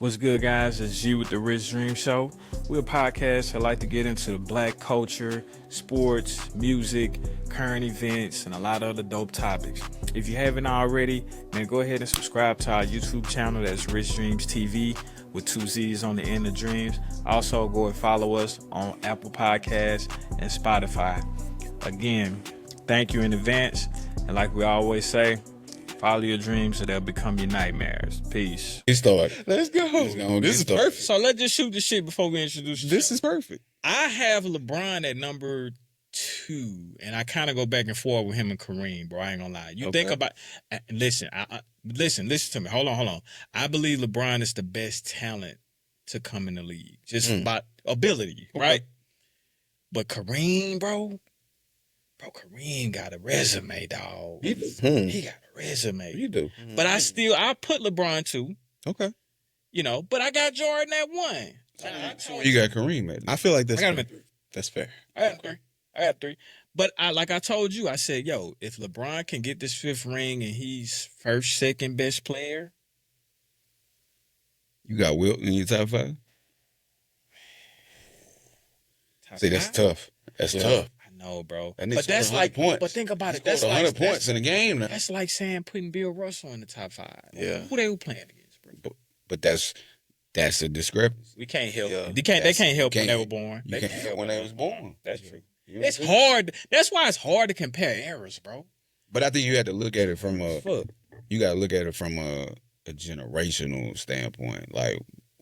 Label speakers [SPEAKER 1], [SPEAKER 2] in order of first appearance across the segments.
[SPEAKER 1] What's good, guys? It's G with the Rich Dream Show. We're a podcast that like to get into black culture, sports, music, current events, and a lot of other dope topics. If you haven't already, then go ahead and subscribe to our YouTube channel. That's Rich Dreams TV with 2 Z's on the end of dreams. Also, go and follow us on Apple Podcasts and Spotify. Again, thank you in advance. And like we always say, follow your dreams or they'll become your nightmares. Peace.
[SPEAKER 2] Let's start.
[SPEAKER 3] Let's go.
[SPEAKER 2] This is perfect.
[SPEAKER 1] So let's just shoot the shit before we introduce you.
[SPEAKER 3] This is perfect.
[SPEAKER 1] I have LeBron at number 2, and I kind of go back and forth with him and Kareem, bro. I ain't gonna lie. You think about, listen to me. Hold on. I believe LeBron is the best talent to come in the league, just by ability, right? But Kareem, bro, Kareem got a resume, dog. He got a resume.
[SPEAKER 3] You do.
[SPEAKER 1] But I put LeBron 2.
[SPEAKER 3] Okay.
[SPEAKER 1] You know, but I got Jordan at 1.
[SPEAKER 2] You got Kareem at.
[SPEAKER 3] I feel like that's
[SPEAKER 1] I got him at 3.
[SPEAKER 3] That's fair.
[SPEAKER 1] I got 3. But like I told you, I said, yo, if LeBron can get this 5th ring and he's first, second best player.
[SPEAKER 2] You got Wilt in your top 5? See, that's tough. That's tough.
[SPEAKER 1] I know, bro.
[SPEAKER 2] But
[SPEAKER 1] that's like
[SPEAKER 2] points.
[SPEAKER 1] But think about it.
[SPEAKER 2] That's
[SPEAKER 1] That's
[SPEAKER 2] 100
[SPEAKER 1] like
[SPEAKER 2] points in a game now.
[SPEAKER 1] That's like saying putting Bill Russell in the top 5.
[SPEAKER 3] Yeah.
[SPEAKER 1] Who they were playing against, bro?
[SPEAKER 2] But that's a discrepancy.
[SPEAKER 1] We can't help.
[SPEAKER 3] Yeah.
[SPEAKER 1] They can't help when
[SPEAKER 2] can't-
[SPEAKER 1] they were born.
[SPEAKER 2] You can't help when they was born.
[SPEAKER 1] That's true.
[SPEAKER 2] You
[SPEAKER 1] It's
[SPEAKER 2] know?
[SPEAKER 1] hard. That's why it's hard to compare eras, bro.
[SPEAKER 2] But I think you had to look at it from
[SPEAKER 1] Fuck.
[SPEAKER 2] you got to look at it from a generational standpoint. Like,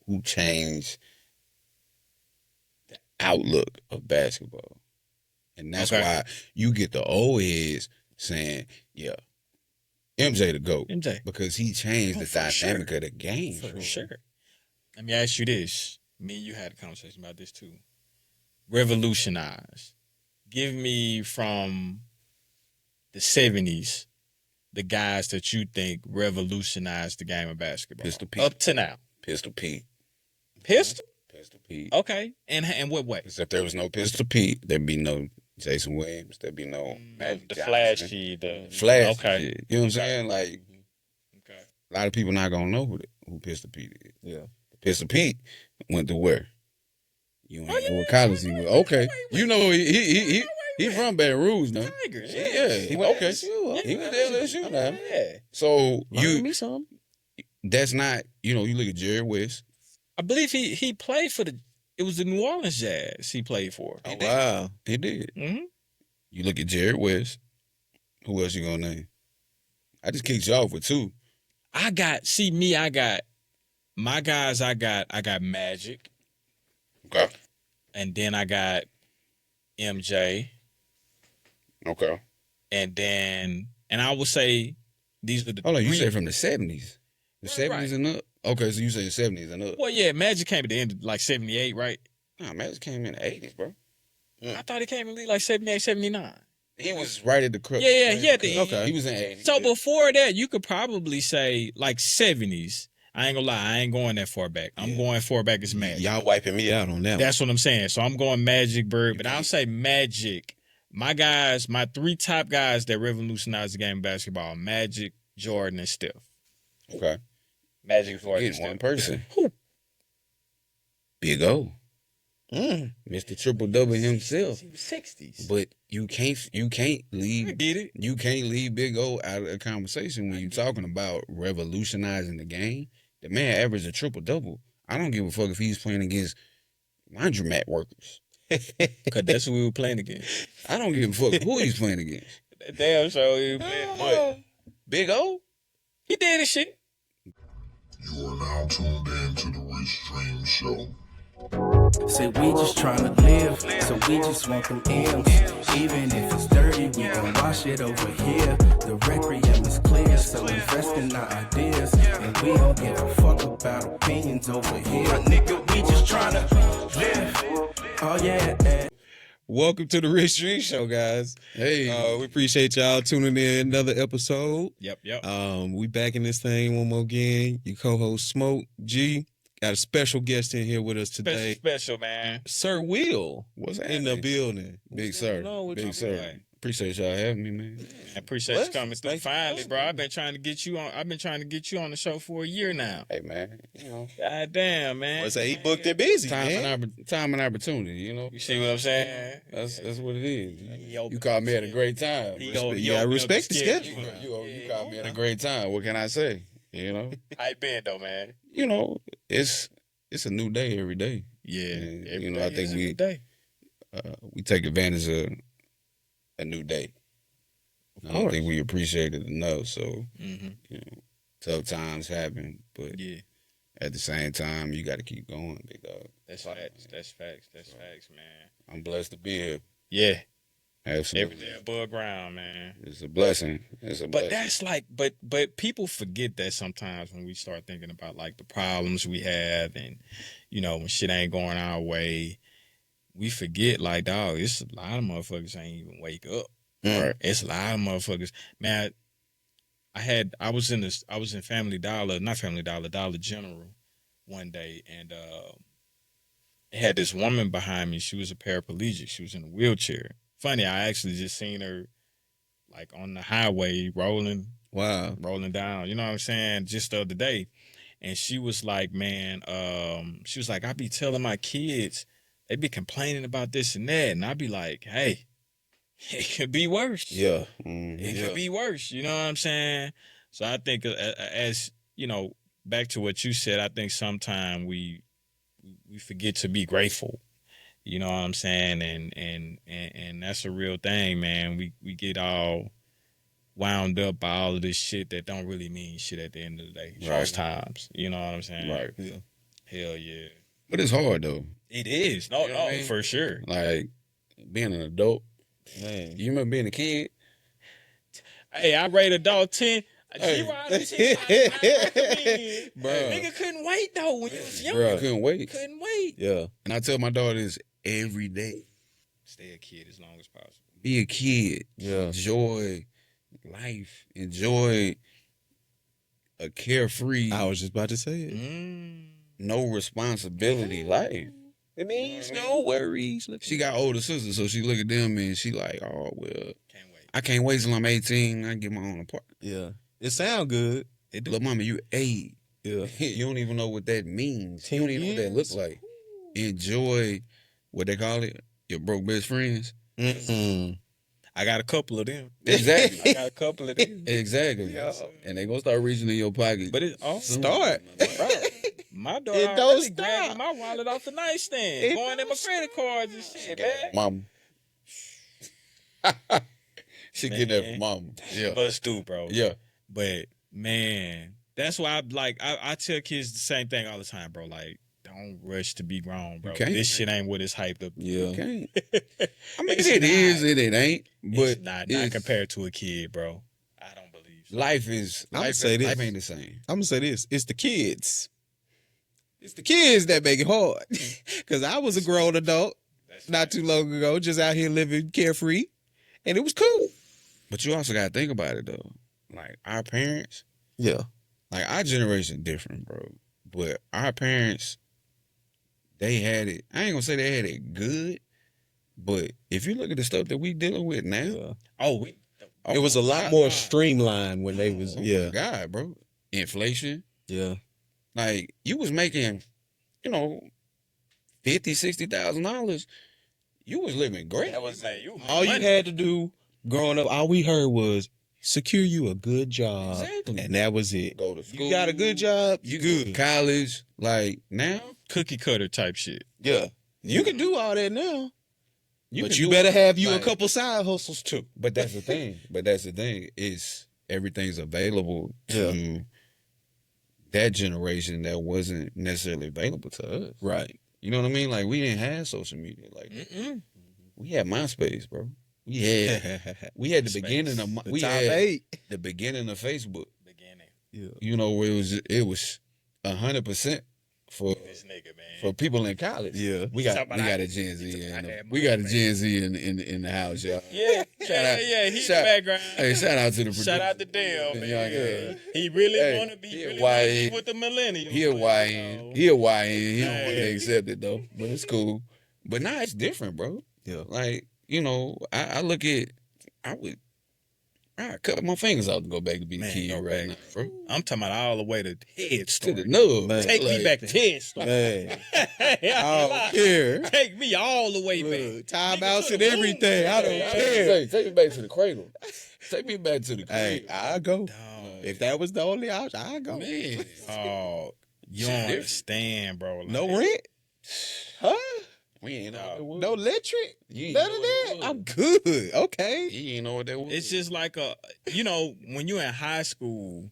[SPEAKER 2] who changed the outlook of basketball? And that's why you get the old heads saying, yeah, MJ the GOAT.
[SPEAKER 1] MJ.
[SPEAKER 2] Because he changed the
[SPEAKER 1] for
[SPEAKER 2] dynamic
[SPEAKER 1] sure.
[SPEAKER 2] of the game.
[SPEAKER 1] For sure. Let me ask you this. Me and you had a conversation about this too. Revolutionize. Give me from the 70s the guys that you think revolutionized the game of basketball.
[SPEAKER 2] Pistol Pete.
[SPEAKER 1] Up to now.
[SPEAKER 2] Pistol Pete.
[SPEAKER 1] Pistol?
[SPEAKER 2] Pistol Pete.
[SPEAKER 1] Okay. And what way?
[SPEAKER 2] Because if there was no Pistol Pete, there'd be no Jason Williams. There'd be no Magic
[SPEAKER 1] The
[SPEAKER 2] Johnson.
[SPEAKER 1] flashy, the
[SPEAKER 2] Flash.
[SPEAKER 1] Okay.
[SPEAKER 2] Shit. You know what I'm saying? Like,
[SPEAKER 1] Okay.
[SPEAKER 2] a lot of people not going to know who Pistol Pete is.
[SPEAKER 3] Yeah.
[SPEAKER 2] Pistol Pete went to where? You ain't know what college he went. Okay. You know, he from Baton Rouge now.
[SPEAKER 1] Tigers.
[SPEAKER 2] Yeah. He went okay. He went to LSU now.
[SPEAKER 1] Yeah.
[SPEAKER 2] So
[SPEAKER 3] Me some.
[SPEAKER 2] that's not, you look at Jerry West.
[SPEAKER 1] I believe he played for it was the New Orleans Jazz he played for.
[SPEAKER 3] Oh, wow.
[SPEAKER 2] He did.
[SPEAKER 1] Mm-hmm.
[SPEAKER 2] You look at Jerry West. Who else you gonna name? I just kicked you off with 2.
[SPEAKER 1] I got my guys. I got Magic,
[SPEAKER 2] Okay.
[SPEAKER 1] and then I got MJ,
[SPEAKER 2] Okay.
[SPEAKER 1] and I would say these are the.
[SPEAKER 2] Hold on, you
[SPEAKER 1] three-
[SPEAKER 2] said from the 70s. The 70s and up? Okay, so you say the 70s and up.
[SPEAKER 1] Well, yeah, Magic came at the end of like 78, right?
[SPEAKER 2] Nah, Magic came in the 80s, bro.
[SPEAKER 1] I thought he came in the league like 78, 79.
[SPEAKER 2] He was right at the crux.
[SPEAKER 1] Yeah, he had the
[SPEAKER 2] Okay, he was in 80s.
[SPEAKER 1] So before that, you could probably say like 70s. I ain't gonna lie, I ain't going that far back. I'm going far back as Magic.
[SPEAKER 3] Y'all wiping me out on that one.
[SPEAKER 1] That's what I'm saying. So I'm going Magic, Bird, but I'll say Magic. My guys, my 3 top guys that revolutionized the game of basketball: Magic, Jordan, and Steph.
[SPEAKER 2] Okay.
[SPEAKER 1] Magic, Jordan, and
[SPEAKER 2] Getting one
[SPEAKER 1] Steph.
[SPEAKER 2] person.
[SPEAKER 1] Who?
[SPEAKER 2] Big O. Mr. Triple Double himself.
[SPEAKER 1] He was 60s.
[SPEAKER 2] But you can't
[SPEAKER 1] I
[SPEAKER 2] leave
[SPEAKER 1] get it.
[SPEAKER 2] you can't leave Big O out of the conversation when you're talking about revolutionizing the game. The man averaged a triple double. I don't give a fuck if he's playing against laundromat workers.
[SPEAKER 1] Because that's who we were playing against.
[SPEAKER 2] I don't give a fuck who he's playing against.
[SPEAKER 1] Damn show he was playing. What?
[SPEAKER 2] Big O?
[SPEAKER 1] He did his shit.
[SPEAKER 4] You are now tuned in to the Rich Dream Show.
[SPEAKER 5] Say we just tryna live, so we just want them M's. Even if it's dirty, we gon' wash it over here. The requiem is clear, so invest in our ideas. And we don't give a fuck about opinions over here. Nigga, we just tryna live. Oh yeah.
[SPEAKER 3] Welcome to the Rich Dream Show, guys.
[SPEAKER 2] Hey.
[SPEAKER 3] We appreciate y'all tuning in another episode.
[SPEAKER 1] Yep.
[SPEAKER 3] We back in this thing one more again. Your co-host Smoke G. Got a special guest in here with us today.
[SPEAKER 1] Special, man.
[SPEAKER 3] Sir Will
[SPEAKER 2] What's
[SPEAKER 3] in the
[SPEAKER 2] happening?
[SPEAKER 3] building.
[SPEAKER 2] Big sir.
[SPEAKER 1] No, what
[SPEAKER 2] Big
[SPEAKER 1] you
[SPEAKER 2] sir.
[SPEAKER 1] doing?
[SPEAKER 2] Appreciate y'all having me, man.
[SPEAKER 1] I appreciate you coming through. Finally, bro. I've been trying to get you on. I've been trying to get you on the show for a year now.
[SPEAKER 2] Hey, man.
[SPEAKER 1] God damn, man.
[SPEAKER 3] Let's say he booked it busy,
[SPEAKER 2] Time
[SPEAKER 3] man.
[SPEAKER 2] and opportunity,
[SPEAKER 1] You see what I'm saying?
[SPEAKER 2] That's what it is. You called me at a great time.
[SPEAKER 3] I respect the schedule.
[SPEAKER 2] You called me at a great time. What can I say?
[SPEAKER 1] How you been though, man?
[SPEAKER 2] It's a new day every day.
[SPEAKER 1] Yeah.
[SPEAKER 2] And, I think we take advantage of a new day. I don't think we appreciate it enough. So, tough times happen, but at the same time, you got to keep going, big dog.
[SPEAKER 1] That's facts. That's facts, man.
[SPEAKER 2] I'm blessed to be here.
[SPEAKER 1] Yeah.
[SPEAKER 2] Absolutely.
[SPEAKER 1] Every day above ground, man.
[SPEAKER 2] It's a blessing.
[SPEAKER 1] But that's like, but people forget that sometimes when we start thinking about like the problems we have and, when shit ain't going our way, we forget like, dog, it's a lot of motherfuckers ain't even wake up. Right. It's a lot of motherfuckers. Man, I was in Dollar General one day, and it had this woman behind me. She was a paraplegic. She was in a wheelchair. Funny, I actually just seen her like on the highway rolling down. You know what I'm saying? Just the other day. And she was like, man, I be telling my kids, they be complaining about this and that. And I be like, hey, it could be worse.
[SPEAKER 2] Yeah.
[SPEAKER 1] It could be worse. You know what I'm saying? So I think as, back to what you said, I think sometimes we forget to be grateful. You know what I'm saying? And that's a real thing, man. We get all wound up by all of this shit that don't really mean shit at the end of the day. Most times. You know what I'm saying?
[SPEAKER 2] Right.
[SPEAKER 1] Yeah. Hell yeah.
[SPEAKER 2] But it's hard, though.
[SPEAKER 1] It is. No, for sure.
[SPEAKER 2] Like, being an adult. Man. You remember being a kid?
[SPEAKER 1] Hey, I rate adult 10. Hey. Nigga couldn't wait, though, when you was young.
[SPEAKER 2] Couldn't wait.
[SPEAKER 3] Yeah.
[SPEAKER 2] And I tell my daughter this every day.
[SPEAKER 1] Stay a kid as long as possible.
[SPEAKER 2] Be a kid. Yeah. Enjoy life. Enjoy a carefree.
[SPEAKER 3] I was just about to say it.
[SPEAKER 2] No responsibility life.
[SPEAKER 3] It means no worries.
[SPEAKER 2] She got older sisters, so she look at them and she like, oh, well,
[SPEAKER 1] can't wait.
[SPEAKER 2] I can't wait till I'm 18 and I get my own apartment.
[SPEAKER 3] Yeah. It sound good.
[SPEAKER 2] Look, mama, you 8.
[SPEAKER 3] Yeah.
[SPEAKER 2] You don't even know what that means. You don't even know what that looks like. Enjoy what they call it, your broke best friends.
[SPEAKER 1] I got a couple of them.
[SPEAKER 2] Exactly.
[SPEAKER 1] I got a couple of them.
[SPEAKER 2] Exactly. And they gonna start reaching in your pocket.
[SPEAKER 1] But it all
[SPEAKER 3] start.
[SPEAKER 1] My daughter already grabbing my wallet off the nightstand, going in my credit cards and shit, man.
[SPEAKER 2] Mom. She get that from mama. Yeah.
[SPEAKER 1] Bust through, bro.
[SPEAKER 2] Yeah.
[SPEAKER 1] But, man, that's why I tell kids the same thing all the time, bro. Like, don't rush to be grown, bro. This shit ain't what it's hyped up.
[SPEAKER 2] Yeah. Okay. I mean, it is and it ain't. But
[SPEAKER 1] it's not compared to a kid, bro. I don't believe so.
[SPEAKER 2] Life ain't the same.
[SPEAKER 3] I'm gonna say this. It's the kids. It's the kids that make it hard. Because I was a grown adult not too long ago, just out here living carefree, and it was cool.
[SPEAKER 2] But you also got to think about it, though. Like, our parents.
[SPEAKER 3] Yeah.
[SPEAKER 2] Like, our generation different, bro. But our parents, they had it. I ain't going to say they had it good, but if you look at the stuff that we dealing with now.
[SPEAKER 3] It was a lot more streamlined when they was.
[SPEAKER 2] Oh, my God, bro. Inflation.
[SPEAKER 3] Yeah.
[SPEAKER 2] Like, you was making, $50,000, $60,000. You was living great.
[SPEAKER 1] That was
[SPEAKER 3] all you had to do growing up. All we heard was secure you a good job, and that was it.
[SPEAKER 2] Go to school.
[SPEAKER 3] You got a good job.
[SPEAKER 2] You good. Go to college. Like now,
[SPEAKER 1] cookie cutter type shit.
[SPEAKER 3] Yeah, you can do all that now. But you better have you a couple side hustles too.
[SPEAKER 2] But that's the thing. Is everything's available to that generation that wasn't necessarily available to us.
[SPEAKER 3] Right.
[SPEAKER 2] You know what I mean? Like, we didn't have social media. Like, we had MySpace, bro. We had the beginning of the beginning of Facebook. Yeah. Where it was 100% for
[SPEAKER 1] this nigga, man.
[SPEAKER 2] For people in college.
[SPEAKER 3] Yeah.
[SPEAKER 2] We got a Gen Z in the house, y'all.
[SPEAKER 1] Yeah. He's the background.
[SPEAKER 2] Hey, shout out to the producer.
[SPEAKER 1] Shout out to Dale, man. Yeah. He really want to be with the millennials.
[SPEAKER 2] He a YN. He don't want to accept it, though. But it's cool. But now it's different, bro.
[SPEAKER 3] Yeah.
[SPEAKER 2] Like, I look at I'd cut my fingers off to go back to be a kid
[SPEAKER 1] go
[SPEAKER 2] right
[SPEAKER 1] back.
[SPEAKER 2] now, bro.
[SPEAKER 1] I'm talking about all the way to head
[SPEAKER 2] To
[SPEAKER 1] start.
[SPEAKER 2] the nub.
[SPEAKER 3] Man.
[SPEAKER 1] Take me back to head start.
[SPEAKER 3] Man,
[SPEAKER 1] I
[SPEAKER 3] I don't care.
[SPEAKER 1] Take me all the way
[SPEAKER 3] Look,
[SPEAKER 1] back.
[SPEAKER 3] timeouts and everything. I don't care.
[SPEAKER 2] Take me back to the cradle. Take me back to the
[SPEAKER 3] Hey,
[SPEAKER 2] crib.
[SPEAKER 3] I go.
[SPEAKER 1] Dog.
[SPEAKER 3] If that was the only option, I go.
[SPEAKER 2] Man.
[SPEAKER 1] Oh, you don't understand, bro. Like,
[SPEAKER 3] No rent, huh?
[SPEAKER 2] We ain't know what that was.
[SPEAKER 3] No electric.
[SPEAKER 2] You ain't
[SPEAKER 3] None
[SPEAKER 2] know
[SPEAKER 3] of
[SPEAKER 2] what
[SPEAKER 3] that.
[SPEAKER 2] that was.
[SPEAKER 3] I'm good. Okay.
[SPEAKER 2] He ain't know what that was.
[SPEAKER 1] It's just like when you're in high school,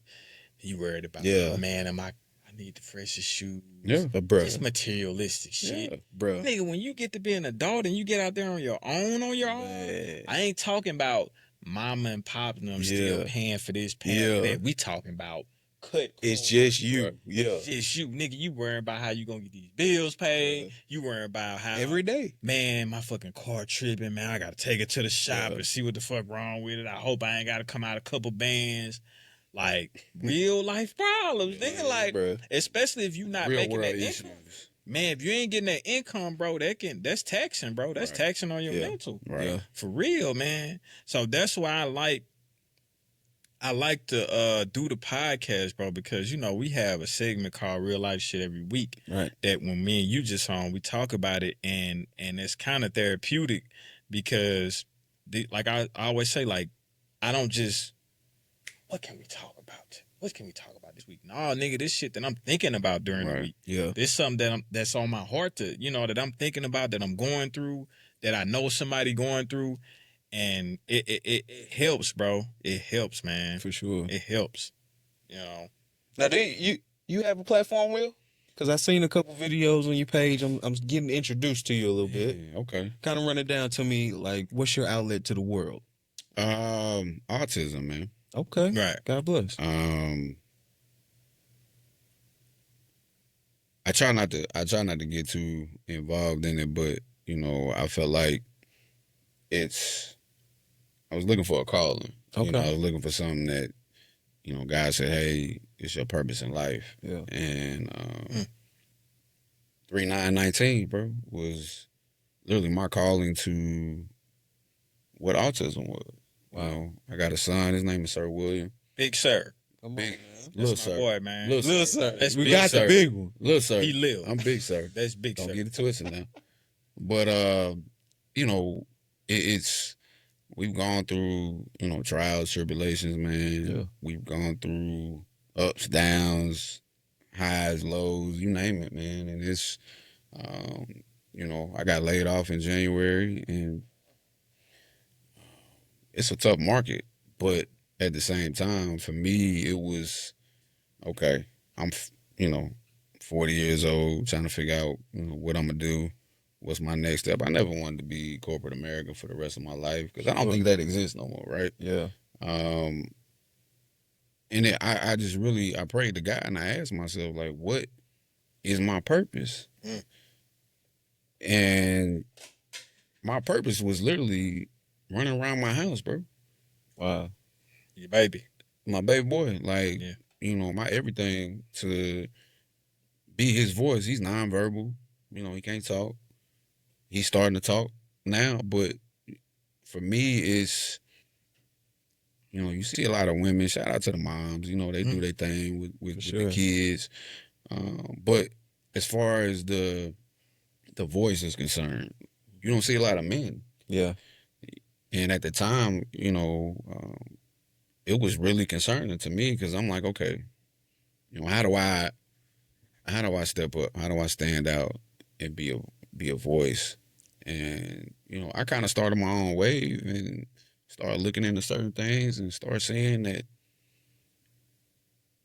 [SPEAKER 1] you worried about,
[SPEAKER 3] Yeah.
[SPEAKER 1] oh, man, I need the freshest shoes.
[SPEAKER 2] Yeah.
[SPEAKER 3] But bro,
[SPEAKER 1] It's materialistic shit.
[SPEAKER 3] bro.
[SPEAKER 1] Nigga, when you get to be an adult and you get out there on your own,
[SPEAKER 3] Man.
[SPEAKER 1] I ain't talking about mama and pop and them still
[SPEAKER 3] Yeah.
[SPEAKER 1] paying for this, paying
[SPEAKER 3] Yeah.
[SPEAKER 1] for that. We talking about cut.
[SPEAKER 3] It's
[SPEAKER 1] corners,
[SPEAKER 3] just you.
[SPEAKER 1] bro.
[SPEAKER 3] Yeah.
[SPEAKER 1] It's just you, nigga. You worrying about how you gonna get these bills paid.
[SPEAKER 3] Yeah.
[SPEAKER 1] You worrying about how
[SPEAKER 3] Every day.
[SPEAKER 1] man, my fucking car tripping, man. I gotta take it to the shop
[SPEAKER 3] Yeah.
[SPEAKER 1] and see what the fuck wrong with it. I hope I ain't gotta come out a couple bands. Like real life problems, nigga. Like,
[SPEAKER 3] bro.
[SPEAKER 1] especially if you not
[SPEAKER 2] real
[SPEAKER 1] making
[SPEAKER 2] world
[SPEAKER 1] that
[SPEAKER 2] issues.
[SPEAKER 1] income. Man, if you ain't getting that income, bro, that's taxing, bro. That's
[SPEAKER 2] Right.
[SPEAKER 1] taxing on your
[SPEAKER 3] Yeah.
[SPEAKER 1] mental.
[SPEAKER 2] Right.
[SPEAKER 3] Yeah.
[SPEAKER 1] For real, man. So that's why I like to do the podcast, bro, because we have a segment called Real Life Shit every week.
[SPEAKER 3] Right.
[SPEAKER 1] That when me and you just on, we talk about it, and it's kind of therapeutic because, like I always say, like I don't just what can we talk about? What can we talk about this week? No, nigga, this shit that I'm thinking about during the
[SPEAKER 2] Right.
[SPEAKER 1] week.
[SPEAKER 3] Yeah.
[SPEAKER 1] This something that's on my heart to that I'm thinking about, that I'm going through, that I know somebody going through. And it helps, bro. It helps, man.
[SPEAKER 3] For sure.
[SPEAKER 1] It helps.
[SPEAKER 3] Now, do you have a platform, Will? Because I seen a couple videos on your page. I'm getting introduced to you a little bit.
[SPEAKER 2] Yeah, okay.
[SPEAKER 3] Kind of run it down to me. Like, what's your outlet to the world?
[SPEAKER 2] Autism, man.
[SPEAKER 3] Okay.
[SPEAKER 1] Right.
[SPEAKER 3] God bless.
[SPEAKER 2] I try not to get too involved in it, but I felt like I was looking for a calling.
[SPEAKER 3] Okay.
[SPEAKER 2] I was looking for something that, God said, hey, it's your purpose in life.
[SPEAKER 3] Yeah.
[SPEAKER 2] And 3919, bro, was literally my calling to what autism was. Wow. I got a son. His name is Sir William.
[SPEAKER 1] Big sir.
[SPEAKER 3] Come on,
[SPEAKER 2] Big.
[SPEAKER 3] man.
[SPEAKER 2] Little
[SPEAKER 1] That's my
[SPEAKER 2] sir.
[SPEAKER 1] boy, man.
[SPEAKER 2] Little sir.
[SPEAKER 1] That's
[SPEAKER 3] We
[SPEAKER 1] big
[SPEAKER 3] got
[SPEAKER 1] sir.
[SPEAKER 3] the big one.
[SPEAKER 2] Little sir.
[SPEAKER 1] He live.
[SPEAKER 2] I'm big sir.
[SPEAKER 1] That's big
[SPEAKER 2] Don't
[SPEAKER 1] sir.
[SPEAKER 2] get it twisted now. But it's we've gone through trials, tribulations, man.
[SPEAKER 3] Yeah.
[SPEAKER 2] We've gone through ups, downs, highs, lows, you name it, man. And it's I got laid off in January, and it's a tough market, but at the same time, for me, it was okay. I'm 40 years old, trying to figure out what I'm gonna do. What's my next step? I never wanted to be corporate America for the rest of my life because I don't think that exists no more, right?
[SPEAKER 3] Yeah.
[SPEAKER 2] And then I just really, I prayed to God and I asked myself, like, what is my purpose? And my purpose was literally running around my house, bro.
[SPEAKER 3] Wow.
[SPEAKER 1] Your baby.
[SPEAKER 2] My baby boy, like,
[SPEAKER 1] Yeah.
[SPEAKER 2] my everything to be his voice. He's nonverbal. He can't talk. He's starting to talk now, but for me, it's, you see a lot of women, shout out to the moms, they do their thing with
[SPEAKER 3] sure.
[SPEAKER 2] the kids. But as far as the voice is concerned, you don't see a lot of men.
[SPEAKER 3] Yeah.
[SPEAKER 2] And at the time, it was really concerning to me because I'm like, okay, how do I step up? How do I stand out and be a voice? And I kind of started my own wave and started looking into certain things and started seeing that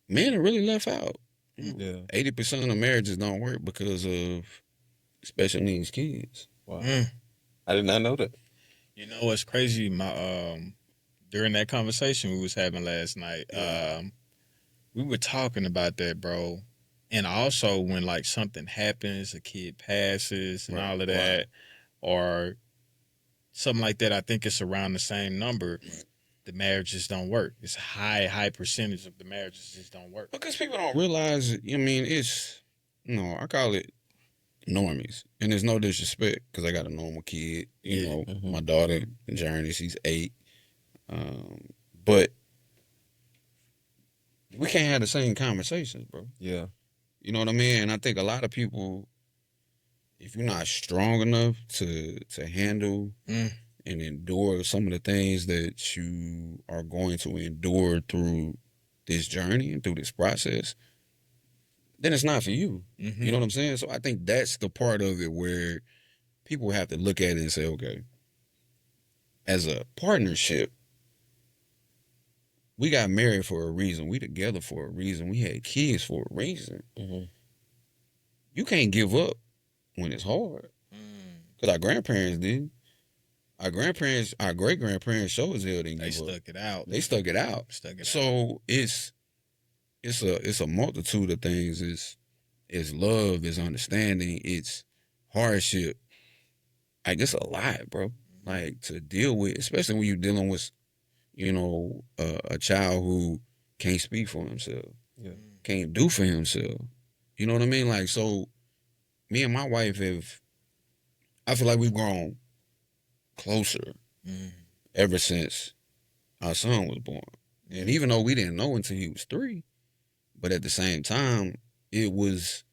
[SPEAKER 2] men are really left out.
[SPEAKER 3] Yeah.
[SPEAKER 2] 80% of marriages don't work because of special needs kids.
[SPEAKER 3] Wow. I did not know that.
[SPEAKER 1] What's crazy? During that conversation we was having last night, we were talking about that, bro. And also when like something happens, a kid passes and all of that, or something like that, I think it's around the same number. The marriages don't work. It's a high percentage of the marriages just don't work.
[SPEAKER 2] Because people don't realize, it's, I call it normies. And there's no disrespect because I got a normal kid. My daughter, Journey, she's 8. But we can't have the same conversations, bro.
[SPEAKER 3] Yeah.
[SPEAKER 2] You know what I mean? And I think a lot of people, if you're not strong enough to handle and endure some of the things that you are going to endure through this journey and through this process, then it's not for you.
[SPEAKER 1] Mm-hmm.
[SPEAKER 2] You know what I'm saying? So I think that's the part of it where people have to look at it and say, okay, as a partnership, we got married for a reason. We together for a reason. We had kids for a reason.
[SPEAKER 3] Mm-hmm.
[SPEAKER 2] You can't give up when it's hard. Because our grandparents did. Our great-grandparents sure as hell didn't
[SPEAKER 1] They
[SPEAKER 2] give up.
[SPEAKER 1] stuck it out.
[SPEAKER 2] They stuck it out. So it's a multitude of things. It's love, it's understanding, it's hardship. Like, it's a lot, bro. Like, to deal with, especially when you're dealing with, you know, a child who can't speak for himself, can't do for himself. You know what I mean? Like, so me and my wife I feel like we've grown closer ever since our son was born. And even though we didn't know until he was 3, but at the same time, it was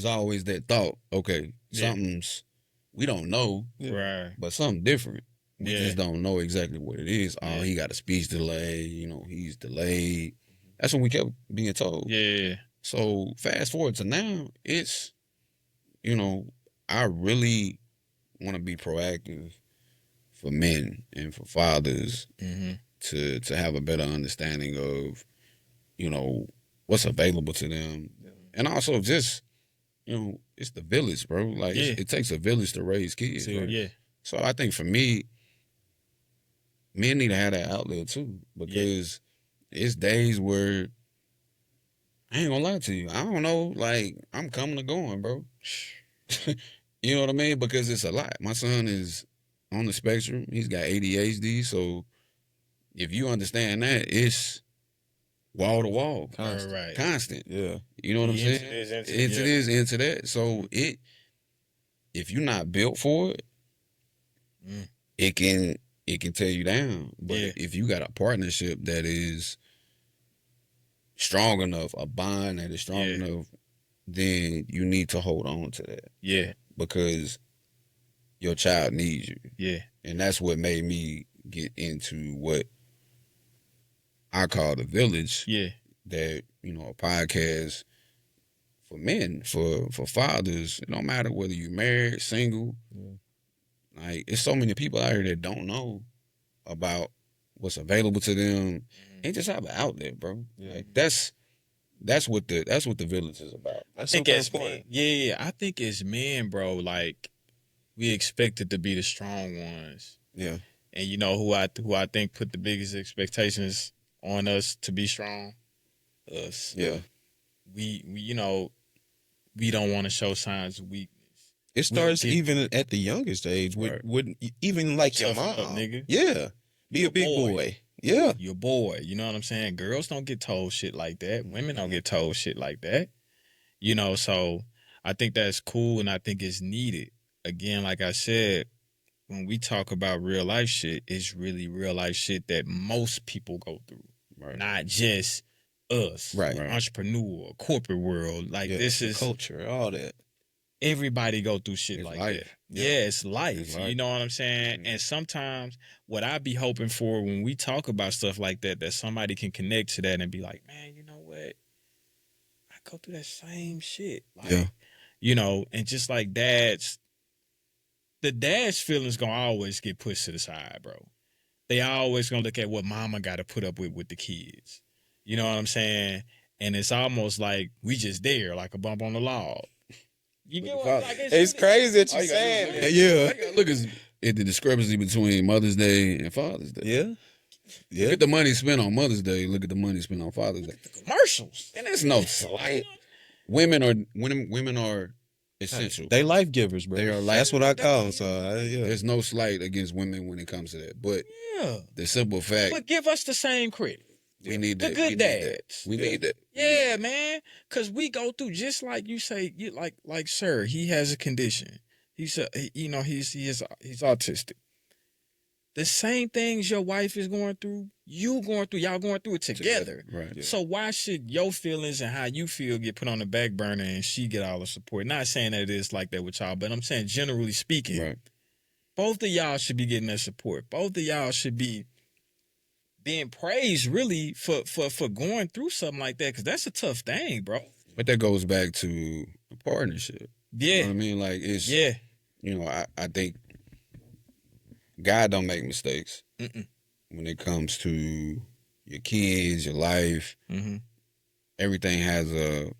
[SPEAKER 2] always that thought, okay, something's, we don't know,
[SPEAKER 1] Right.
[SPEAKER 2] but something different. We just don't know exactly what it is. Oh, he got a speech delay, you know, he's delayed. That's what we kept being told.
[SPEAKER 1] Yeah.
[SPEAKER 2] So fast forward to now, it's, you know, I really want to be proactive for men and for fathers to have a better understanding of, you know, what's available to them. And also just, you know, it's the village, bro. Like, it takes a village to raise kids. Right?
[SPEAKER 1] Yeah.
[SPEAKER 2] So I think for me, men need to have that outlet too, because it's days where, I ain't gonna lie to you, I don't know, like, I'm coming or going, bro. You know what I mean? Because it's a lot. My son is on the spectrum. He's got ADHD, so if you understand that, it's wall to wall, constant.
[SPEAKER 3] Yeah.
[SPEAKER 2] You know what I'm saying? It is into that. So if you're not built for it, it can tear you down. But if you got a partnership that is strong enough, a bond that is strong enough, then you need to hold on to that.
[SPEAKER 1] Yeah.
[SPEAKER 2] Because your child needs you.
[SPEAKER 1] Yeah.
[SPEAKER 2] And that's what made me get into what I call the village.
[SPEAKER 1] Yeah.
[SPEAKER 2] That, you know, a podcast for men, for fathers. It don't matter whether you're married, single. Like, it's so many people out here that don't know about what's available to them and just have an outlet, bro. Like, that's what the village is about.
[SPEAKER 1] I think as men, I think as men, bro, like, we expected to be the strong ones.
[SPEAKER 2] Yeah.
[SPEAKER 1] And you know who I think put the biggest expectations on us to be strong? Us.
[SPEAKER 2] Yeah.
[SPEAKER 1] We you know, we don't want to show signs of weakness.
[SPEAKER 3] It starts even at the youngest age with even like your mom.
[SPEAKER 1] Up, nigga.
[SPEAKER 3] Yeah. Be a big boy. Yeah.
[SPEAKER 1] Your boy. You know what I'm saying? Girls don't get told shit like that. Women don't get told shit like that. You know, so I think that's cool and I think it's needed. Again, like I said, when we talk about real life shit, it's really real life shit that most people go through.
[SPEAKER 2] Right.
[SPEAKER 1] Not just us.
[SPEAKER 3] Right.
[SPEAKER 1] Entrepreneur, corporate world. Like, this is
[SPEAKER 3] culture, all that.
[SPEAKER 1] Everybody go through shit like
[SPEAKER 2] life.
[SPEAKER 1] that. Yeah, it's life. You know what I'm saying? And sometimes what I be hoping for when we talk about stuff like that somebody can connect to that and be like, man, you know what? I go through that same shit. Like, you know, and just like the dad's feelings gonna always get pushed to the side, bro. They always gonna look at what mama gotta put up with the kids. You know what I'm saying? And it's almost like we just there, like a bump on the log. You get what? Like,
[SPEAKER 3] it's crazy that you're saying that. Yeah.
[SPEAKER 2] Look at the discrepancy between Mother's Day and Father's Day.
[SPEAKER 3] Yeah.
[SPEAKER 2] Look at the money spent on Mother's Day. Look at the money spent on Father's Day.
[SPEAKER 1] The commercials.
[SPEAKER 2] And there's no slight. Women are essential.
[SPEAKER 3] They life givers, bro.
[SPEAKER 2] They are life.
[SPEAKER 3] That's what I call them. So
[SPEAKER 2] there's no slight against women when it comes to that. But the simple fact.
[SPEAKER 1] But give us the same credit.
[SPEAKER 2] We need that.
[SPEAKER 1] The good dads.
[SPEAKER 2] We need that.
[SPEAKER 1] Yeah, man. Cause we go through just like you say. Like, sir, he has a condition. He's autistic. the same things your wife is going through, y'all going through it together.
[SPEAKER 2] Right. Yeah.
[SPEAKER 1] So why should your feelings and how you feel get put on the back burner and she get all the support? Not saying that it is like that with y'all, but I'm saying generally speaking,
[SPEAKER 2] Right.
[SPEAKER 1] both of y'all should be getting that support. Both of y'all should be being praised really for going through something like that, because that's a tough thing, bro.
[SPEAKER 2] But that goes back to the partnership.
[SPEAKER 1] Yeah.
[SPEAKER 2] You know what I mean? Like, it's,
[SPEAKER 1] Yeah.
[SPEAKER 2] you know, I think God don't make mistakes
[SPEAKER 1] Mm-mm.
[SPEAKER 2] when it comes to your kids, your life.
[SPEAKER 1] Mm-hmm.
[SPEAKER 2] Everything has a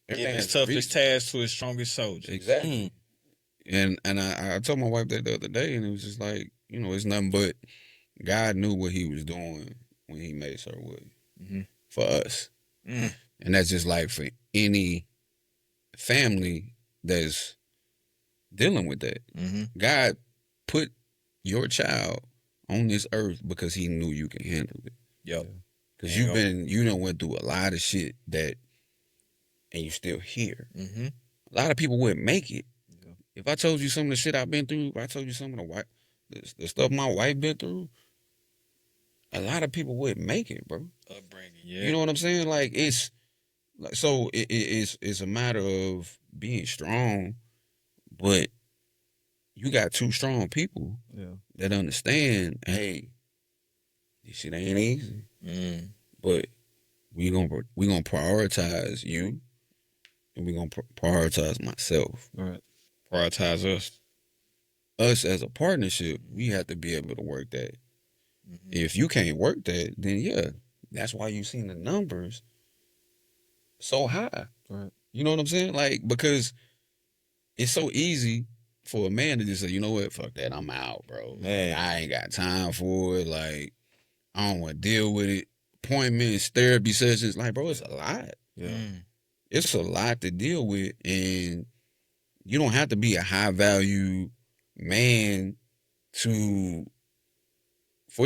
[SPEAKER 1] Giving his
[SPEAKER 2] has a
[SPEAKER 1] toughest
[SPEAKER 2] reason.
[SPEAKER 1] task to his strongest soldier.
[SPEAKER 2] Exactly. And I told my wife that the other day, and it was just like, you know, it's nothing but God knew what He was doing when He made certain way for us, and that's just like for any family that's dealing with that. God put your child on this earth because He knew you can handle it.
[SPEAKER 1] Yep.
[SPEAKER 2] Because you done went through a lot of shit and you still here. A lot of people wouldn't make it. If I told you some of the shit I've been through, if I told you some of the stuff my wife been through, a lot of people wouldn't make it, bro.
[SPEAKER 1] Upbringing, yeah.
[SPEAKER 2] You know what I'm saying? Like, it's like, so it's a matter of being strong, but you got two strong people that understand, hey, this shit ain't easy. But we gonna prioritize you, and we gonna prioritize myself.
[SPEAKER 1] All right. Prioritize us.
[SPEAKER 2] Us as a partnership, we have to be able to work that. If you can't work that, then yeah, that's why you seen the numbers so high.
[SPEAKER 3] Right.
[SPEAKER 2] You know what I'm saying? Like, because it's so easy for a man to just say, you know what, fuck that, I'm out, bro.
[SPEAKER 3] Man.
[SPEAKER 2] I ain't got time for it. Like, I don't want to deal with it. Appointments, therapy sessions, like, bro, it's a lot.
[SPEAKER 3] Yeah.
[SPEAKER 2] It's a lot to deal with, and you don't have to be a high value man for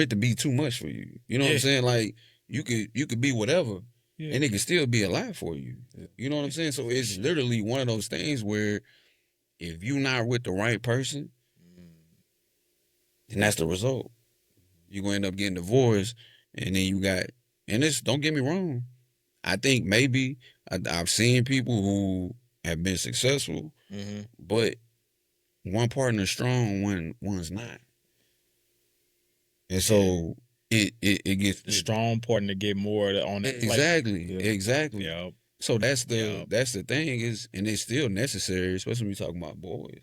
[SPEAKER 2] it to be too much for you. You know what I'm saying? Like, you could be whatever, and it can still be a lot for you. You know what I'm saying? So it's literally one of those things where if you're not with the right person, then that's the result. You're gonna end up getting divorced, and then don't get me wrong, I think maybe I've seen people who have been successful, but one partner's strong, one's not. And so it gets
[SPEAKER 1] The strong partner get more on it.
[SPEAKER 2] Exactly.
[SPEAKER 1] Yep.
[SPEAKER 2] So that's the thing is, and it's still necessary, especially when we talking about boys.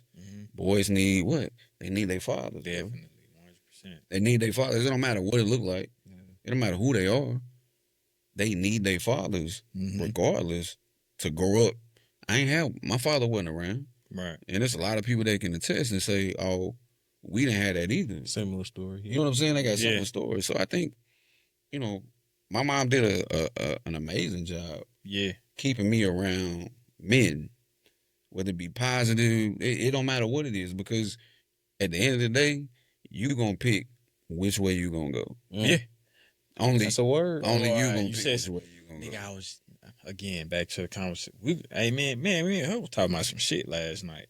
[SPEAKER 2] Boys need what? They need their fathers.
[SPEAKER 1] Definitely, 100%.
[SPEAKER 2] They need their fathers. It don't matter what it look like. It don't matter who they are. They need their fathers, regardless, to grow up. My father wasn't around.
[SPEAKER 1] Right.
[SPEAKER 2] And there's a lot of people that can attest and say, oh, we didn't have that either.
[SPEAKER 3] Similar story.
[SPEAKER 2] You know what I'm saying? They got similar stories. So I think, you know, my mom did an amazing job keeping me around men, whether it be positive. It don't matter what it is, because at the end of the day, you going to pick which way you going to go.
[SPEAKER 3] That's a word.
[SPEAKER 2] Only you going
[SPEAKER 1] you
[SPEAKER 2] to pick
[SPEAKER 1] said,
[SPEAKER 2] which way you going to go.
[SPEAKER 1] nigga, I was, again, back to the conversation. Hey, man, I was talking about some shit last night.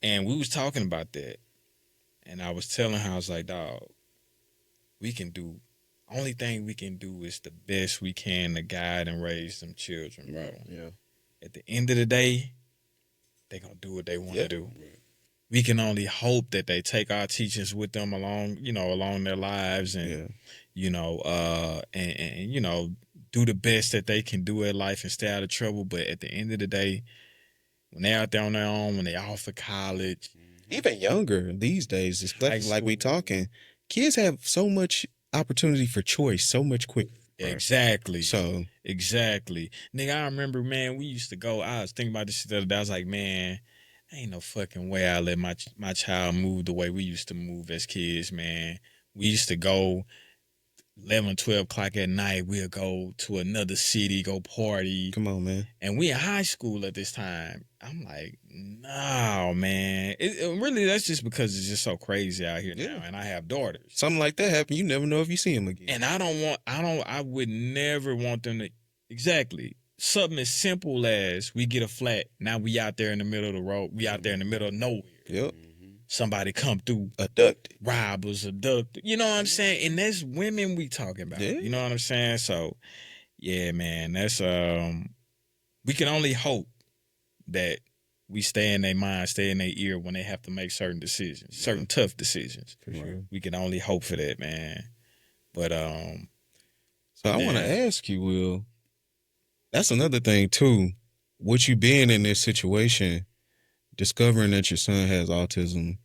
[SPEAKER 1] And we was talking about that. And I was telling her, I was like, dog, only thing we can do is the best we can to guide and raise them children, bro.
[SPEAKER 3] Yeah.
[SPEAKER 1] At the end of the day, they gonna do what they want to do. We can only hope that they take our teachings with them along their lives, and and do the best that they can do in life and stay out of trouble. But at the end of the day, when they're out there on their own, when they're off of college,
[SPEAKER 3] Even younger these days, especially like we talking, kids have so much opportunity for choice so much quicker.
[SPEAKER 1] Exactly.
[SPEAKER 3] So
[SPEAKER 1] exactly, nigga. I remember, man. We used to go. I was thinking about this shit the other day. I was like, man, ain't no fucking way I let my child move the way we used to move as kids, man. We used to go 11, 12 o'clock at night. We'll go to another city, go party.
[SPEAKER 3] come on, man.
[SPEAKER 1] And we in high school at this time. I'm like, no, man. It really, that's just because it's just so crazy out here now. And I have daughters.
[SPEAKER 3] Something like that happen, you never know if you see them again.
[SPEAKER 1] And I would never want them to, exactly. Something as simple as we get a flat. Now we out there in the middle of the road. We out there in the middle of nowhere.
[SPEAKER 3] Yep.
[SPEAKER 1] somebody come through,
[SPEAKER 3] Abducted.
[SPEAKER 1] rob us, abducted. You know what I'm saying? And that's women we talking about.
[SPEAKER 3] Yeah.
[SPEAKER 1] You know what I'm saying? So, yeah, man, that's we can only hope that we stay in their mind, stay in their ear when they have to make certain decisions, certain tough decisions.
[SPEAKER 3] For sure.
[SPEAKER 1] We can only hope for that, man. But
[SPEAKER 3] So I want to ask you, Will. That's another thing too. With you being in this situation, discovering that your son has autism,